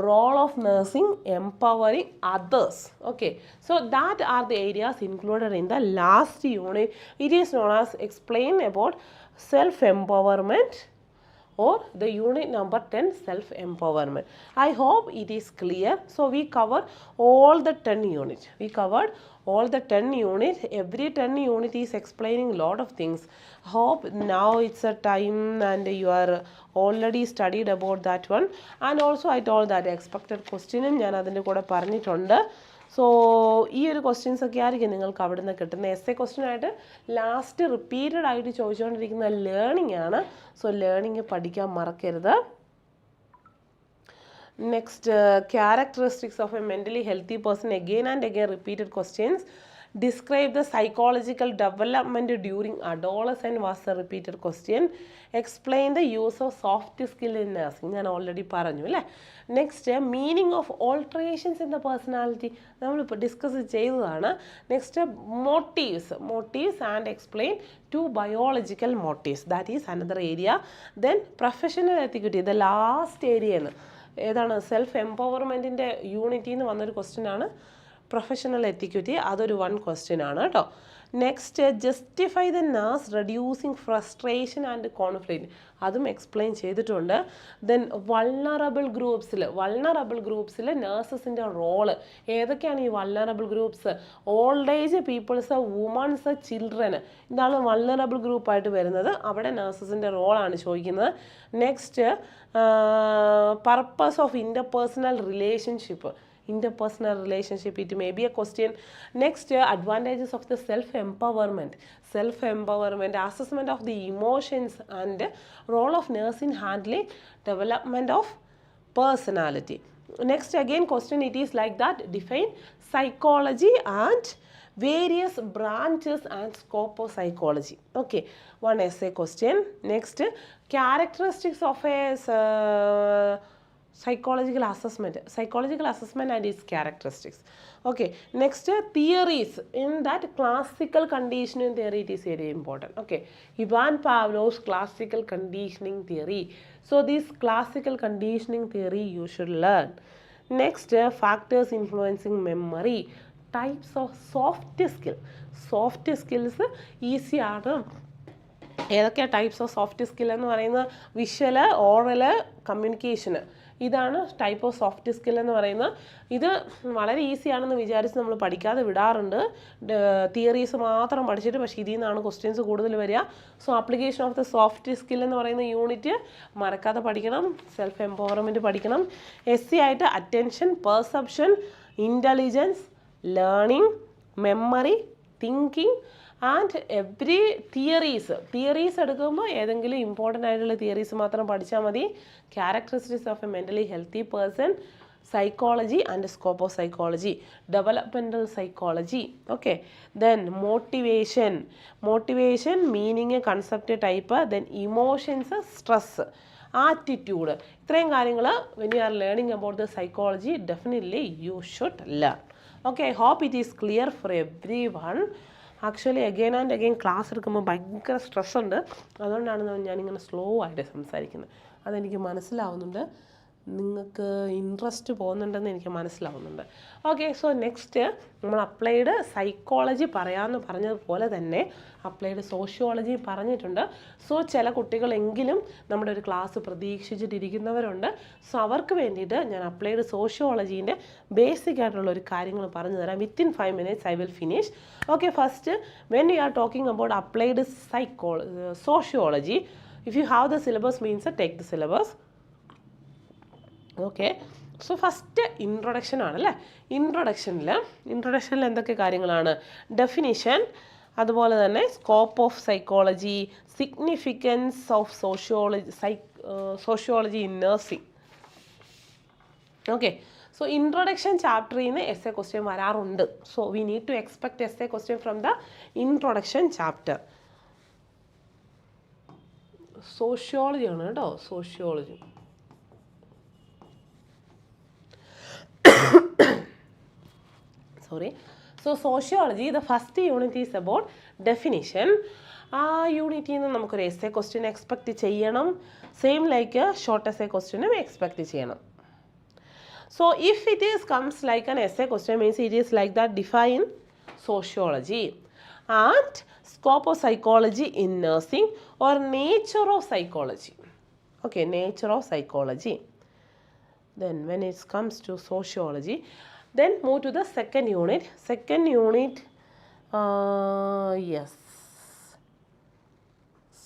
role of nursing empowering others. Okay, so that are the areas included in the last unit. It is known as explain about self empowerment, or the unit number 10, self empowerment. I hope it is clear. So we cover all the 10 units. We covered all the 10 units. Every 10 unit is explaining lot of things. Hope now it's a time and you are already studied about that one. And also I told that expected question ഞാൻ അതിൻ്റെ കൂടെ പറഞ്ഞിട്ടുണ്ട്. So ഈ ഒരു questions ഒക്കെ ആയിരിക്കും നിങ്ങൾക്ക് അവിടെ നിന്ന് കിട്ടുന്നത്. എസ്സേ ക്വസ്റ്റ്യൻ ആയിട്ട് ലാസ്റ്റ് റിപ്പീറ്റഡ് ആയിട്ട് ചോദിച്ചുകൊണ്ടിരിക്കുന്ന ലേണിംഗ് ആണ്. സോ ലേണിംഗ് പഠിക്കാൻ മറക്കരുത്. Next, characteristics of a mentally healthy person, again and again repeated questions. Describe the psychological development during adolescence was a repeated question. Explain the use of soft skill in nursing. ഞാൻ already പറഞ്ഞു അല്ലേ. Next meaning of alterations in the personality നമ്മളിപ്പോൾ discuss ചെയ്തതാണ്. Next motives and explain to biological motives, that is another area. Then professional etiquette, the last ഏരിയയാണ് ഏതാണ്, self എംപവർമെൻറ്റിൻ്റെ യൂണിറ്റിയിൽ നിന്ന് വന്നൊരു question ആണ് പ്രൊഫഷണൽ എത്തിക്വിറ്റി. അതൊരു 1 ക്വസ്റ്റ്യൻ ആണ് കേട്ടോ. Next justify the nurse reducing frustration and conflict, അതും എക്സ്പ്ലെയിൻ ചെയ്തിട്ടുണ്ട്. ദെൻ വൾണറബിൾ ഗ്രൂപ്പ്സിൽ നഴ്സസിൻ്റെ റോള് ഏതൊക്കെയാണ്? ഈ vulnerable groups old age peoples, womens, children, ഇതാണ് വൾണറബിൾ ഗ്രൂപ്പായിട്ട് വരുന്നത്. അവിടെ നഴ്സസിൻ്റെ റോളാണ് ചോദിക്കുന്നത്. Next purpose of interpersonal relationship, it may be a question. Next, advantages of the self-empowerment, assessment of the emotions and role of nurse in handling development of personality. Next again question, it is like that, define psychology and various branches and scope of psychology. Okay, 1 essay question. Next, characteristics of a psychological assessment and its characteristics. Okay, next theories. In that classical conditioning theory, it is very important. Okay, Ivan Pavlov's classical conditioning theory. So this classical conditioning theory you should learn. Next, factors influencing memory, types of soft skills easy ആണ്. ഏതൊക്കെയാണ് types of soft skill എന്ന് പറയുന്നത്? Visual, oral, കമ്മ്യൂണിക്കേഷന്, ഇതാണ് type of soft skill എന്ന് പറയുന്നത്. ഇത് വളരെ ഈസിയാണെന്ന് വിചാരിച്ച് നമ്മൾ പഠിക്കാതെ വിടാറുണ്ട്, തിയറീസ് മാത്രം പഠിച്ചിട്ട്. പക്ഷേ ഇതിൽ നിന്നാണ് ക്വസ്റ്റ്യൻസ് കൂടുതൽ വരിക. So application of the soft skill എന്ന് പറയുന്ന യൂണിറ്റ് മറക്കാതെ പഠിക്കണം. സെൽഫ് എംപവർമെൻറ്റ് പഠിക്കണം. SC ആയിട്ട് attention, perception, intelligence, learning, memory, thinking and every theories എടുക്കുമ്പോൾ ഏതെങ്കിലും ഇമ്പോർട്ടൻ്റ് ആയിട്ടുള്ള തിയറീസ് മാത്രം പഠിച്ചാൽ മതി. Characteristics of A mentally healthy person, psychology and scope of psychology, developmental psychology. Okay, then motivation, meaning, concept type, then emotions, stress, attitude. ഇത്രയും കാര്യങ്ങൾ when you are learning about the psychology, definitely you should learn. Okay, I hope it is clear for everyone. Actually again and again class എടുക്കുമ്പോൾ ഭയങ്കര stress ഉണ്ട്. അതുകൊണ്ടാണ് ഞാനിങ്ങനെ slow ആയിട്ട് സംസാരിക്കുന്നത്. അതെനിക്ക് മനസ്സിലാവുന്നുണ്ട്, നിങ്ങൾക്ക് ഇൻട്രസ്റ്റ് പോകുന്നുണ്ടെന്ന് എനിക്ക് മനസ്സിലാവുന്നുണ്ട്. ഓക്കെ, സോ നെക്സ്റ്റ് നമ്മൾ അപ്ലൈഡ് സൈക്കോളജി പറയാമെന്ന് പറഞ്ഞതുപോലെ തന്നെ അപ്ലൈഡ് സോഷ്യോളജി പറഞ്ഞിട്ടുണ്ട്. സോ ചില കുട്ടികളെങ്കിലും നമ്മുടെ ഒരു ക്ലാസ് പ്രതീക്ഷിച്ചിട്ടിരിക്കുന്നവരുണ്ട്. സോ അവർക്ക് വേണ്ടിയിട്ട് ഞാൻ അപ്ലൈഡ് സോഷ്യോളജീൻ്റെ ബേസിക് ആയിട്ടുള്ള ഒരു കാര്യങ്ങൾ പറഞ്ഞു തരാം. Within 5 minutes I will finish. Okay, first when we are talking about applied sociology, if you have the syllabus means take the syllabus. Okay, so first introduction ആണല്ലേ. ഇൻട്രൊഡക്ഷനിൽ എന്തൊക്കെ കാര്യങ്ങളാണ്? ഡെഫിനിഷൻ, അതുപോലെ തന്നെ scope of psychology, significance of sociology in nursing. Okay, so introduction ചാപ്റ്ററിൽ നിന്ന് essay question വരാറുണ്ട്. So we need to expect essay question from the introduction chapter. Sociology ആണ് കേട്ടോ, sociology. Sorry. So sociology, the first unit is about definition. ആ യൂണിറ്റിൽ നിന്ന് നമുക്കൊരു essay question expect ചെയ്യണം. സെയിം ലൈക്ക് ഷോർട്ട് essay questionും expect ചെയ്യണം. So if it is comes like an essay question, means it is like that, define sociology and scope of psychology in nursing or nature of psychology. Okay, nature of psychology. Then when it comes to sociology, then move to the second unit. Yes,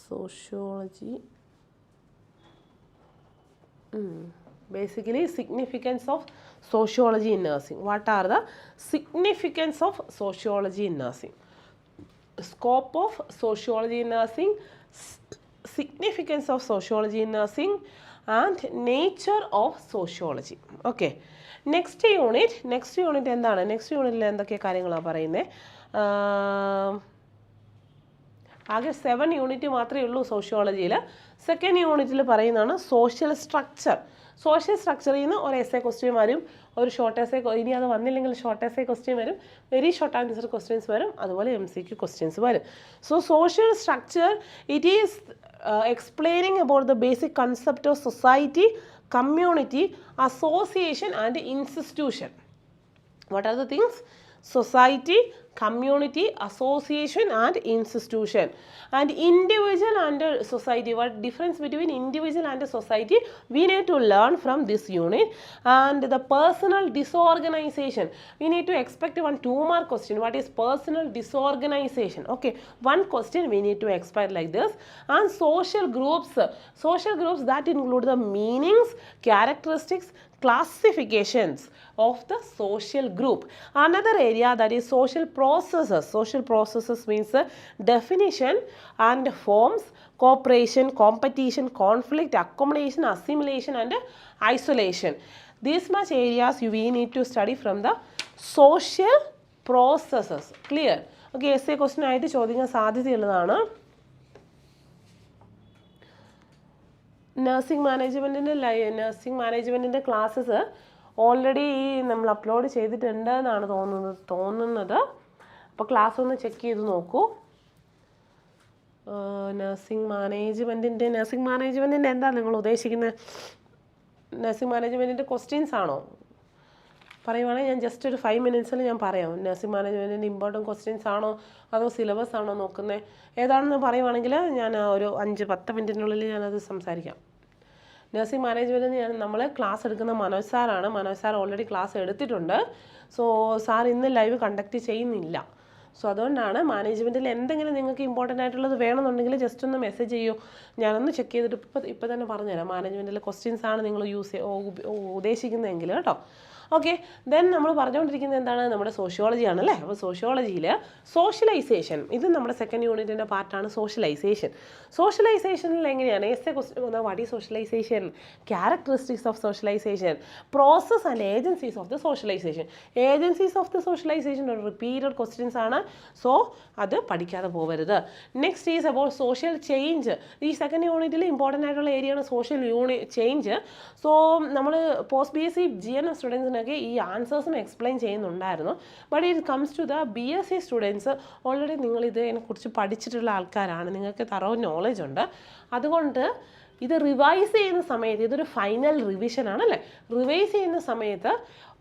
sociology. Basically significance of sociology in nursing. What are the significance of sociology in nursing? Scope of sociology in nursing, significance of sociology in nursing and nature of sociology. Okay, next unit എന്താണ്? Next യൂണിറ്റിൽ എന്തൊക്കെ കാര്യങ്ങളാണ് പറയുന്നത്? ആകെ 7 unit മാത്രമേ ഉള്ളൂ സോഷ്യോളജിയിൽ. Second യൂണിറ്റിൽ പറയുന്നതാണ് സോഷ്യൽ സ്ട്രക്ചർ. സോഷ്യൽ സ്ട്രക്ചറിൽ നിന്ന് ഒരു എസ് എ ക്വസ്റ്റ്യൻ വരും, ഒരു ഷോർട്ട് എസ് എ, ഇനി അത് വന്നില്ലെങ്കിൽ ഷോർട്ട് എസ് എ ക്വസ്റ്റ്യൻ വരും, വെരി ഷോർട്ട് ആൻസർ ക്വസ്റ്റ്യൻസ് വരും, അതുപോലെ MCQ ക്വസ്റ്റ്യൻസ് വരും. So social structure it is explaining about the basic concept of society, community, association and institution. What are the things? Society, community, association and institution. And individual and society. What difference between individual and society? We need to learn from this unit. And the personal disorganization. We need to expect 2 mark question. What is personal disorganization? Okay, 1 question we need to expect like this. And social groups. Social groups that include the meanings, characteristics, classifications of the social group. Another area that is social processes. Social processes means definition and forms, cooperation, competition, conflict, accommodation, assimilation and isolation. These much areas we need to study from the social processes. Clear? Okay, essay question ആയിട്ട് ചോദിക്കാൻ സാധ്യതയുള്ളതാണ്. Nursing മാനേജ്മെൻറ്റിൻ്റെ classes already നമ്മൾ upload ചെയ്തിട്ടുണ്ട് എന്നാണ് തോന്നുന്നത്. അപ്പോൾ class ഒന്ന് check ചെയ്ത് നോക്കൂ. നഴ്സിംഗ് മാനേജ്മെൻറ്റിൻ്റെ എന്താ നിങ്ങൾ ഉദ്ദേശിക്കുന്നത്? നഴ്സിംഗ് മാനേജ്മെൻറ്റിൻ്റെ ക്വസ്റ്റ്യൻസ് ആണോ? പറയുവാണെങ്കിൽ ഞാൻ ജസ്റ്റ് ഒരു 5 മിനിറ്റ്സിൽ ഞാൻ പറയാം. നഴ്സിംഗ് മാനേജ്മെൻറ്റിൻ്റെ ഇമ്പോർട്ടൻറ്റ് ക്വസ്റ്റ്യൻസ് ആണോ അതോ സിലബസ് ആണോ നോക്കുന്നത്, ഏതാണെന്ന് പറയുവാണെങ്കിൽ ഞാൻ ഒരു 5-10 മിനിറ്റിനുള്ളിൽ ഞാനത് സംസാരിക്കാം. നഴ്സിംഗ് മാനേജ്മെൻറ്റിന് നമ്മൾ ക്ലാസ് എടുക്കുന്ന മനോജ് സാറാണ്. മനോജ് സാർ ഓൾറെഡി ക്ലാസ് എടുത്തിട്ടുണ്ട്. സോ സാർ ഇന്ന് ലൈവ് കണ്ടക്ട് ചെയ്യുന്നില്ല. സോ അതുകൊണ്ടാണ് മാനേജ്മെൻറ്റിൽ എന്തെങ്കിലും നിങ്ങൾക്ക് ഇമ്പോർട്ടൻ്റ് ആയിട്ടുള്ളത് വേണമെന്നുണ്ടെങ്കിൽ ജസ്റ്റ് ഒന്ന് മെസ്സേജ് ചെയ്യൂ, ഞാനൊന്ന് ചെക്ക് ചെയ്തിട്ട് ഇപ്പോൾ തന്നെ പറഞ്ഞുതരാം. മാനേജ്മെൻറ്റിലെ ക്വസ്റ്റ്യൻസ് ആണ് നിങ്ങൾ ഉദ്ദേശിക്കുന്നതെങ്കിൽ കേട്ടോ. ഓക്കെ, ദെൻ നമ്മൾ പറഞ്ഞുകൊണ്ടിരിക്കുന്നത് എന്താണ്? നമ്മുടെ സോഷ്യോളജി ആണല്ലേ. അപ്പോൾ സോഷ്യോളജിയിൽ സോഷ്യലൈസേഷൻ, ഇത് നമ്മുടെ സെക്കൻഡ് യൂണിറ്റിൻ്റെ പാർട്ടാണ് സോഷ്യലൈസേഷൻ. സോഷ്യലൈസേഷനിൽ എങ്ങനെയാണ് എസ് എ ക്വസ്റ്റ്യൻ വന്നാൽ what is socialization, characteristics of socialization, process and agencies of the socialization. Agencies of the socialization ഒരു റിപ്പീറ്റഡ് ക്വസ്റ്റ്യൻസ് ആണ്. സോ അത് പഠിക്കാതെ പോകരുത്. Next is about social change. ഈ സെക്കൻഡ് യൂണിറ്റിൽ ഇമ്പോർട്ടൻ്റ് ആയിട്ടുള്ള ഏരിയയാണ് സോഷ്യൽ ചേഞ്ച്. സോ നമ്മൾ പോസ്റ്റ് BSc GNM സ്റ്റുഡൻസിന് ഈ ആൻസേഴ്സും എക്സ്പ്ലെയിൻ ചെയ്യുന്നുണ്ടായിരുന്നു. But it comes to the BSc students already നിങ്ങൾ ഇതിനെക്കുറിച്ച് പഠിച്ചിട്ടുള്ള ആൾക്കാരാണ്, നിങ്ങൾക്ക് തറോ നോളജ് ഉണ്ട്. അതുകൊണ്ട് ഇത് റിവൈസ് ചെയ്യുന്ന സമയത്ത് ഇതൊരു ഫൈനൽ റിവിഷൻ ആണല്ലേ. റിവൈസ് ചെയ്യുന്ന സമയത്ത്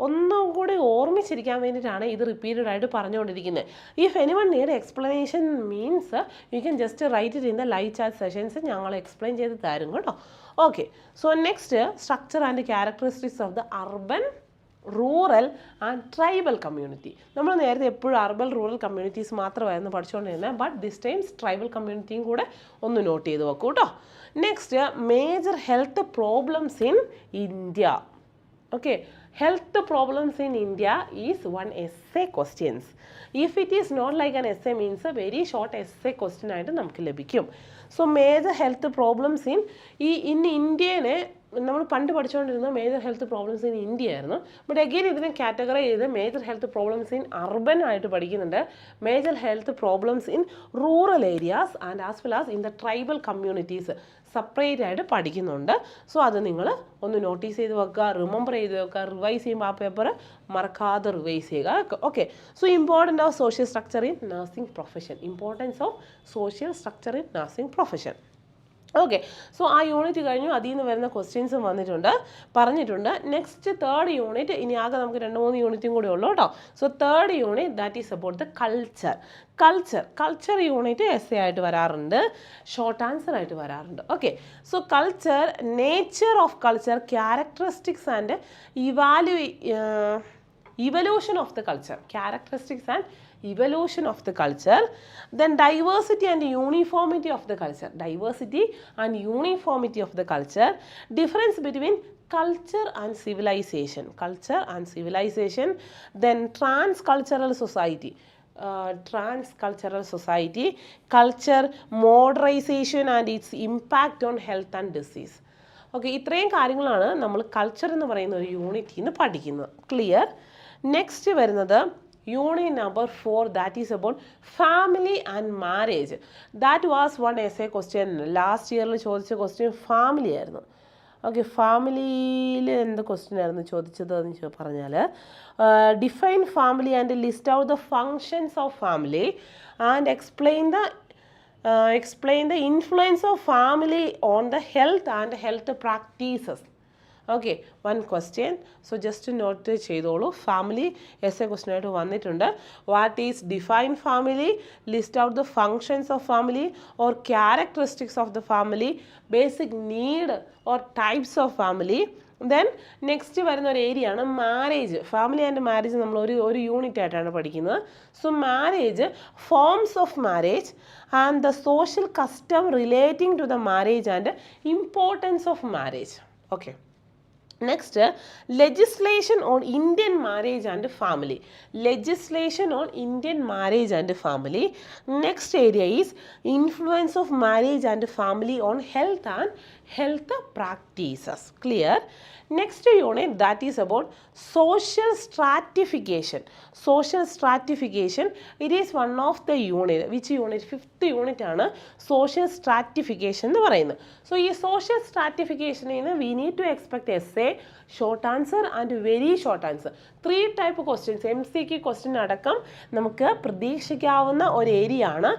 ഒന്നും കൂടി ഓർമ്മിച്ചിരിക്കാൻ വേണ്ടിയിട്ടാണ് ഇത് റിപ്പീറ്റഡ് ആയിട്ട് പറഞ്ഞുകൊണ്ടിരിക്കുന്നത്. If anyone need explanation means you can just write it in the live chat sessions, ഞങ്ങൾ എക്സ്പ്ലെയിൻ ചെയ്ത് തരും കേട്ടോ. Okay, so next structure and characteristics of the urban, rural and tribal community. നമ്മൾ നേരത്തെ എപ്പോഴും അർബൻ റൂറൽ കമ്മ്യൂണിറ്റീസ് മാത്രമായിരുന്നു പഠിച്ചുകൊണ്ടിരുന്നത്. But this times tribal കമ്മ്യൂണിറ്റിയും കൂടെ ഒന്ന് നോട്ട് ചെയ്ത് വെക്കൂ കേട്ടോ. Next major health problems in India. Okay, health problems in India is one essay questions. If it is not like an essay means a very short essay question ആയിട്ട് നമുക്ക് ലഭിക്കും. So major health problems in ഇന്ത്യനെ നമ്മൾ പണ്ട് പഠിച്ചുകൊണ്ടിരുന്ന major health problems in India ആയിരുന്നു. But again ഇതിനെ categorize ചെയ്ത് major health problems in urban ആയിട്ട് പഠിക്കുന്നുണ്ട്, major health problems in rural areas and as well as in the tribal communities separate ആയിട്ട് പഠിക്കുന്നുണ്ട്. സോ അത് നിങ്ങൾ ഒന്ന് നോട്ടീസ് ചെയ്ത് വെക്കുക, റിമെമ്പർ ചെയ്ത് വെക്കുക, റിവൈസ് ചെയ്യുമ്പോൾ ആ പേപ്പർ മറക്കാതെ റിവൈസ് ചെയ്യുക. Okay, so important of social structure in nursing profession. Importance of social structure in nursing profession. Okay, so ആ യൂണിറ്റ് കഴിഞ്ഞു, അതിൽ നിന്ന് വരുന്ന ക്വസ്റ്റ്യൻസും പറഞ്ഞിട്ടുണ്ട്. നെക്സ്റ്റ് തേർഡ് യൂണിറ്റ്, ഇനി ആകെ നമുക്ക് 2-3 യൂണിറ്റും കൂടി ഉള്ളൂ കേട്ടോ. So third unit that is about the culture unit S A ആയിട്ട് വരാറുണ്ട്, ഷോർട്ട് ആൻസർ ആയിട്ട് വരാറുണ്ട്. Okay, so culture, nature of culture, characteristics and evolution of the culture, characteristics and evolution of the culture. Then diversity and uniformity of the culture, diversity and uniformity of the culture. Difference between culture and civilization, then transcultural society, culture modernization and its impact on health and disease. Okay, ഇത്രയും കാര്യങ്ങളാണ് നമ്മൾ culture എന്ന് പറയുന്ന ഒരു യൂണിറ്റിൽ നിന്ന് പഠിക്കുന്നത്. Clear? Next വരുന്നത് Unit number 4, that is about family and marriage. That was one essay question. Last year ചോദിച്ച question family ആയിരുന്നു. ഓക്കെ, ഫാമിലിയിൽ എന്ത് ക്വസ്റ്റ്യൻ ആയിരുന്നു ചോദിച്ചതെന്ന് പറഞ്ഞാൽ define family and list out the functions of family and explain the influence of family on the health and health practices. Okay, one question. So just note ചെയ്തോളൂ. Family essay question ആയിട്ട് വന്നിട്ടുണ്ട്. What is define family? List out the functions of family or characteristics of the family, basic need or types of family. Then next വരുന്ന ഒരു area ആണ് marriage. Family and marriage നമ്മൾ ഒരു unit ആയിട്ടാണ് പഠിക്കുന്നത്. So marriage, forms of marriage and the social custom relating to the marriage and importance of marriage. Okay, next, legislation on Indian marriage and family. Legislation on Indian marriage and family. Next area is influence of marriage and family on health and health practices. Clear? Next unit, that is about social stratification. Social stratification, it is one of the unit. Which unit? 5th unit ആണ് social stratification എന്ന് പറയുന്നത്. So ഈ social stratification we need to expect essay, short answer and very short answer. 3 type questions, MCQ question അടക്കം നമുക്ക് പ്രതീക്ഷിക്കാവുന്ന ഒരു area ആണ്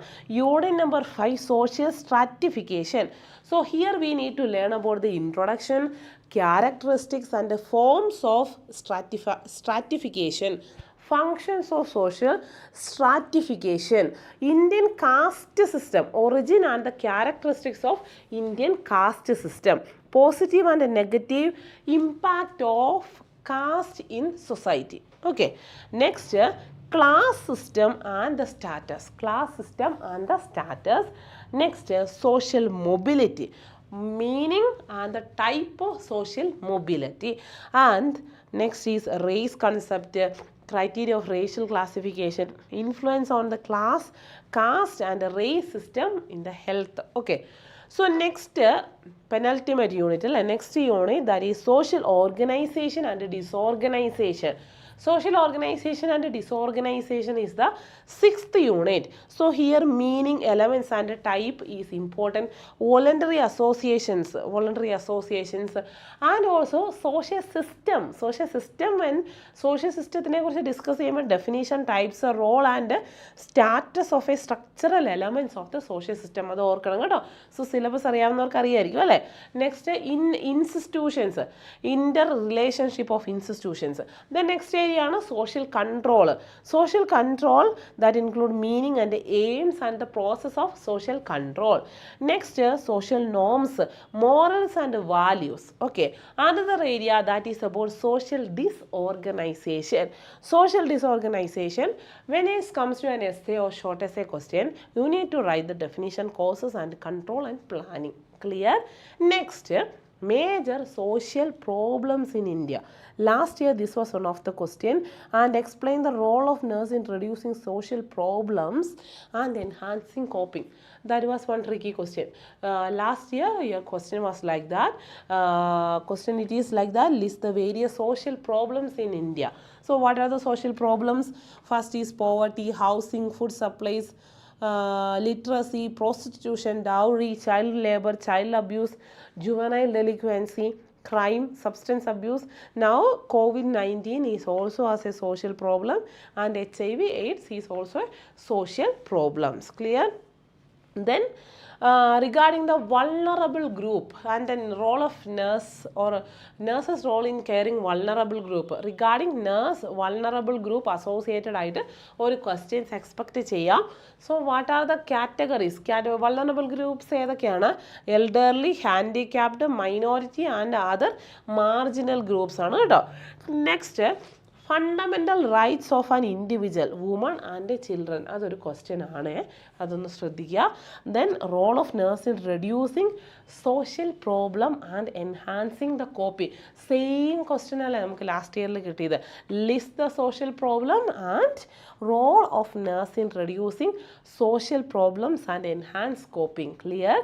unit number 5, social stratification. So here we need to learn about the introduction, characteristics and the forms of stratification, functions of social stratification, Indian caste system, origin and the characteristics of Indian caste system, positive and negative impact of caste in society. Okay, next, class system and the status. Class system and the status. Next, social mobility, meaning and the type of social mobility. And next is race concept, criteria of racial classification, influence on the class, caste and the race system in the health. Okay, so next penultimate unit, next unit, that is social organization and disorganization. Social organization and disorganization is the 6th unit. So here meaning, elements and type is important. Voluntary associations and also social system. Social system and social system കുറിച്ച് discuss ചെയ്യുമ്പോൾ definition, types, role and status of a structural elements of the social system. അത് ഓർക്കണം കേട്ടോ. So syllabus അറിയാവുന്നവർക്ക് അറിയായിരിക്കും അല്ലേ. Next institutions, inter relationship of institutions. Then next area ആണ് social control. Social control that include meaning and aims and the process of social control. Next, social norms, morals and values. Okay, another area that is about social disorganization. Social disorganization, when it comes to an essay or short essay question, you need to write the definition, causes and control and planning. Clear? Next, major social problems in India. Last year this was one of the question, and explain the role of nurse in reducing social problems and enhancing coping. That was one tricky question. Last year your question was like that. Question it is like that, list the various social problems in India. So what are the social problems? First is poverty, housing, food supplies, literacy, prostitution, dowry, child labor, child abuse, juvenile delinquency, crime, substance abuse. Now COVID-19 is also as a social problem, and HIV AIDS is also a social problems. Clear? Then regarding the vulnerable group and then role of nurse or nurse's role in caring vulnerable group. Regarding nurse vulnerable group associated ആയിട്ട് ഒരു questions expect ചെയ്യാം. So what are the categories? Vulnerable groups ഏതൊക്കെയാണ്? Elderly, handicapped, minority and other marginal groups ആണ് കേട്ടോ. Next, fundamental rights of an individual, woman and children. അതൊരു question ആണ്, അതൊന്ന് ശ്രദ്ധിക്കുക. Then role of nurse in reducing social problem and enhancing the copy. Same question അല്ലേ നമുക്ക് last ഇയറിൽ കിട്ടിയത്. List the social problem and role of nurse in reducing social problems and enhance coping. Clear?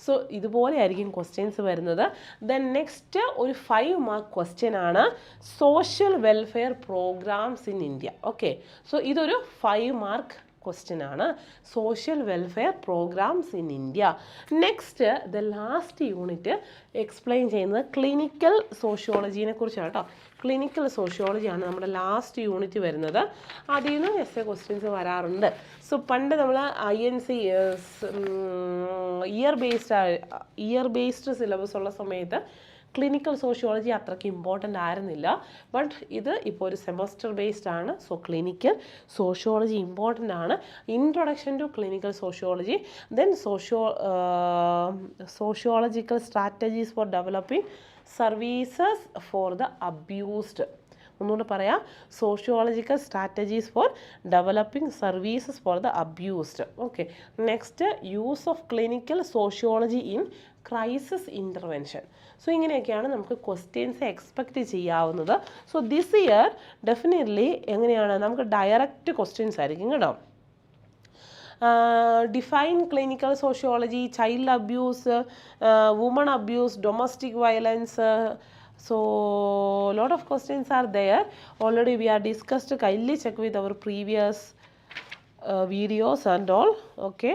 So ഇതുപോലെ ആയിരിക്കും questions വരുന്നത്. Then next ഒരു 5 mark question ആണ് social welfare programmes in India. Okay, so ഇതൊരു 5 മാർക്ക് ക്വസ്റ്റ്യൻ ആണ്, social welfare programmes in India. Next the last unit explain ചെയ്യുന്നത് clinical സോഷ്യോളജീനെ കുറിച്ചാണ് കേട്ടോ. ക്ലിനിക്കൽ സോഷ്യോളജിയാണ് നമ്മുടെ ലാസ്റ്റ് യൂണിറ്റ് വരുന്നത്. അതിൽ നിന്ന് എസ് എ ക്വസ്റ്റ്യൻസ് വരാറുണ്ട്. സോ പണ്ട് നമ്മൾ INC ഇയർ ബേസ്ഡ് സിലബസ് ഉള്ള സമയത്ത് ക്ലിനിക്കൽ സോഷ്യോളജി അത്രയ്ക്ക് ഇമ്പോർട്ടൻ്റ് ആയിരുന്നില്ല. ബട്ട് ഇത് ഇപ്പോൾ ഒരു സെമസ്റ്റർ ബേസ്ഡ് ആണ്. സോ ക്ലിനിക്കൽ സോഷ്യോളജി ഇമ്പോർട്ടൻ്റ് ആണ്. Introduction to clinical sociology, then sociological strategies for developing services for the abused. ഒന്നുകൂടെ പറയാം, sociological strategies for developing services for the abused. Okay, next use of clinical sociology in crisis intervention. So ഇങ്ങനെയൊക്കെയാണ് നമുക്ക് questions expect ചെയ്യാവുന്നത്. So this year definitely എങ്ങനെയാണ്, നമുക്ക് direct questions ആയിരിക്കും കേട്ടോ. Define clinical sociology, child abuse, woman abuse, domestic violence. So lot of questions are there. Already we are discussed. Kindly check with our previous videos and all. Okay.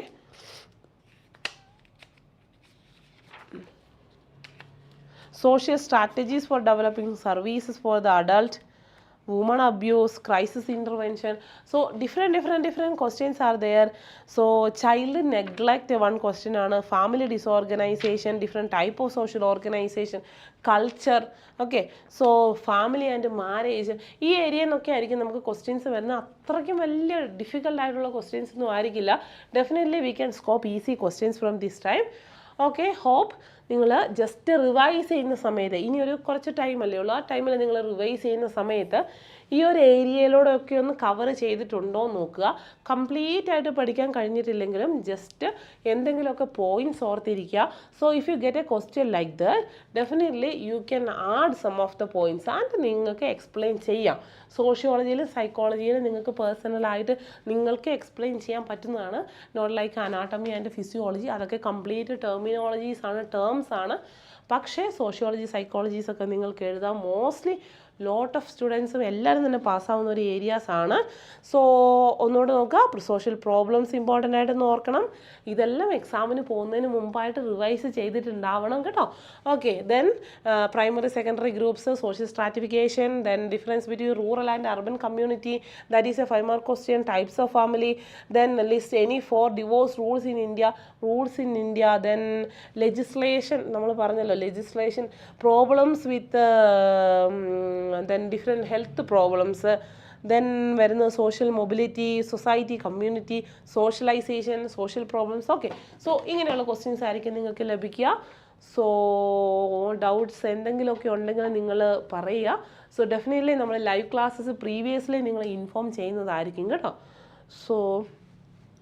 Social strategies for developing services for the adult, women abuse, crisis intervention. So different questions are there. So child neglect one question ആണ്, family disorganization, different type of social organization, culture. Okay, so family and marriage, ഈ ഏരിയയിലൊക്കെ ആയിരിക്കും നമുക്ക് questions വരുന്നത്. അത്രയ്ക്കും വലിയ difficult ആയിട്ടുള്ള questions ഒന്നും ആയിരിക്കില്ല. Definitely we can scope easy questions from this time. Okay, hope നിങ്ങൾ ജസ്റ്റ് റിവൈസ് ചെയ്യുന്ന സമയത്ത്, ഇനി ഒരു കുറച്ച് ടൈമല്ലേ ഉള്ളൂ, ആ ടൈമിൽ നിങ്ങൾ റിവൈസ് ചെയ്യുന്ന സമയത്ത് ഈ ഒരു ഏരിയയിലൂടെയൊക്കെ ഒന്ന് കവർ ചെയ്തിട്ടുണ്ടോ എന്ന് നോക്കുക. കംപ്ലീറ്റ് ആയിട്ട് പഠിക്കാൻ കഴിഞ്ഞിട്ടില്ലെങ്കിലും ജസ്റ്റ് എന്തെങ്കിലുമൊക്കെ പോയിന്റ്സ് ഓർത്തിരിക്കുക. So if you get a question like that, definitely you can add some of the points and നിങ്ങൾക്ക് എക്സ്പ്ലെയിൻ ചെയ്യാം. സോഷ്യോളജിയിലും സൈക്കോളജിയിലും നിങ്ങൾക്ക് പേഴ്സണലായിട്ട് നിങ്ങൾക്ക് എക്സ്പ്ലെയിൻ ചെയ്യാൻ പറ്റുന്നതാണ്. Not like anatomy and physiology, അതൊക്കെ കംപ്ലീറ്റ് ടെർമിനോളജീസ് ആണ്, ടേംസ് ആണ്. പക്ഷേ സോഷ്യോളജി സൈക്കോളജീസ് ഒക്കെ നിങ്ങൾക്ക് എഴുതാം. മോസ്റ്റ്ലി ലോട്ട് ഓഫ് സ്റ്റുഡൻസും എല്ലാവരും തന്നെ പാസ്സാവുന്ന ഒരു ഏരിയാസ് ആണ്. സോ ഒന്നുകൂടെ നോക്കുക, സോഷ്യൽ പ്രോബ്ലംസ് ഇമ്പോർട്ടൻ്റ് ആയിട്ടൊന്ന് ഓർക്കണം. ഇതെല്ലാം എക്സാമിന് പോകുന്നതിന് മുമ്പായിട്ട് റിവൈസ് ചെയ്തിട്ടുണ്ടാവണം കേട്ടോ. Okay, then primary secondary groups, social stratification, then difference between rural and urban community, that is a 5 mark question. Types of family, then list any 4 divorce rules in India, then legislation, നമ്മൾ പറഞ്ഞല്ലോ legislation, problems with then different health problems, then വരുന്ന social mobility, society, community, socialization, social problems. Okay, so ഇങ്ങനെയുള്ള questions ആയിരിക്കും നിങ്ങൾക്ക് ലഭിക്കുക. So doubts എന്തെങ്കിലുമൊക്കെ ഉണ്ടെങ്കിൽ നിങ്ങൾ പറയുക. സോ ഡെഫിനറ്റ്ലി നമ്മൾ ലൈവ് ക്ലാസ്സസ് പ്രീവിയസ്ലി നിങ്ങൾ ഇൻഫോം ചെയ്യുന്നതായിരിക്കും കേട്ടോ. സോ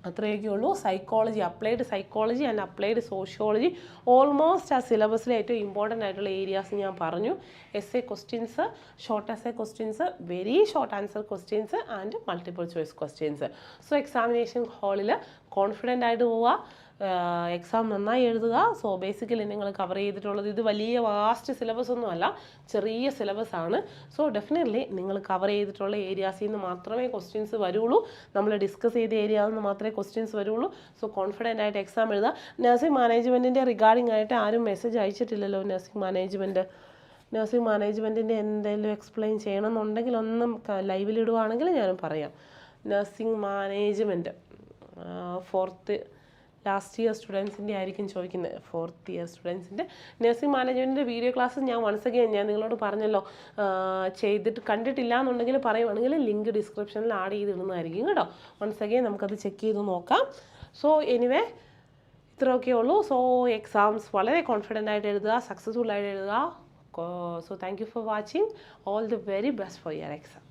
അത്രയൊക്കെ ഉള്ളൂ. Psychology, applied psychology and applied sociology almost ആ സിലബസിലെ ഏറ്റവും ഇമ്പോർട്ടൻ്റ് ആയിട്ടുള്ള ഏരിയാസ് ഞാൻ പറഞ്ഞു. S A questions, short S A questions, very short answer questions and multiple choice questions. So examination ഹാളിൽ കോൺഫിഡൻ്റ് ആയിട്ട് പോവുക, എക്സാം നന്നായി എഴുതുക. സോ ബേസിക്കലി നിങ്ങൾ കവർ ചെയ്തിട്ടുള്ളത് ഇത് വലിയ വാസ്റ്റ് സിലബസ് ഒന്നുമല്ല, ചെറിയ സിലബസ് ആണ്. സോ ഡെഫിനറ്റ്ലി നിങ്ങൾ കവർ ചെയ്തിട്ടുള്ള ഏരിയാസിൽ നിന്ന് മാത്രമേ ക്വസ്റ്റ്യൻസ് വരുള്ളൂ, നമ്മൾ ഡിസ്കസ് ചെയ്ത ഏരിയാസിൽ നിന്ന് മാത്രമേ ക്വസ്റ്റ്യൻസ് വരുള്ളൂ. സോ കോൺഫിഡൻ്റ് ആയിട്ട് എക്സാം എഴുതുക. നഴ്സിംഗ് മാനേജ്മെൻറ്റിൻ്റെ റിഗാർഡിംഗ് ആയിട്ട് ആരും മെസ്സേജ് അയച്ചിട്ടില്ലല്ലോ. നഴ്സിംഗ് മാനേജ്മെൻറ്റിൻ്റെ എന്തെങ്കിലും എക്സ്പ്ലെയിൻ ചെയ്യണമെന്നുണ്ടെങ്കിൽ ഒന്നും ലൈവിലിടുവാണെങ്കിൽ ഞാനും പറയാം. Nursing management fourth last year സ്റ്റുഡൻസിൻ്റെ ആയിരിക്കും ചോദിക്കുന്നത്. 4th ഇയർ സ്റ്റുഡൻസിൻ്റെ നഴ്സിംഗ് മാനേജ്മെൻറ്റിൻ്റെ വീഡിയോ ക്ലാസ് ഞാൻ വൺസ് അഗെയിൻ ഞാൻ നിങ്ങളോട് പറഞ്ഞല്ലോ, ചെയ്തിട്ട് കണ്ടിട്ടില്ല എന്നുണ്ടെങ്കിൽ പറയുവാണെങ്കിൽ ലിങ്ക് ഡിസ്ക്രിപ്ഷനിൽ ആഡ് ചെയ്തിടുന്നതായിരിക്കും കേട്ടോ. വൺസ് അഗെയിൻ നമുക്കത് ചെക്ക് ചെയ്ത് നോക്കാം. സോ എനിവേ ഇത്രയൊക്കെ ഉള്ളൂ. സോ എക്സാംസ് വളരെ കോൺഫിഡൻ്റ് ആയിട്ട് എഴുതുക, സക്സസ്ഫുൾ ആയിട്ട് എഴുതുക. So thank you for watching. All the very best for your exam.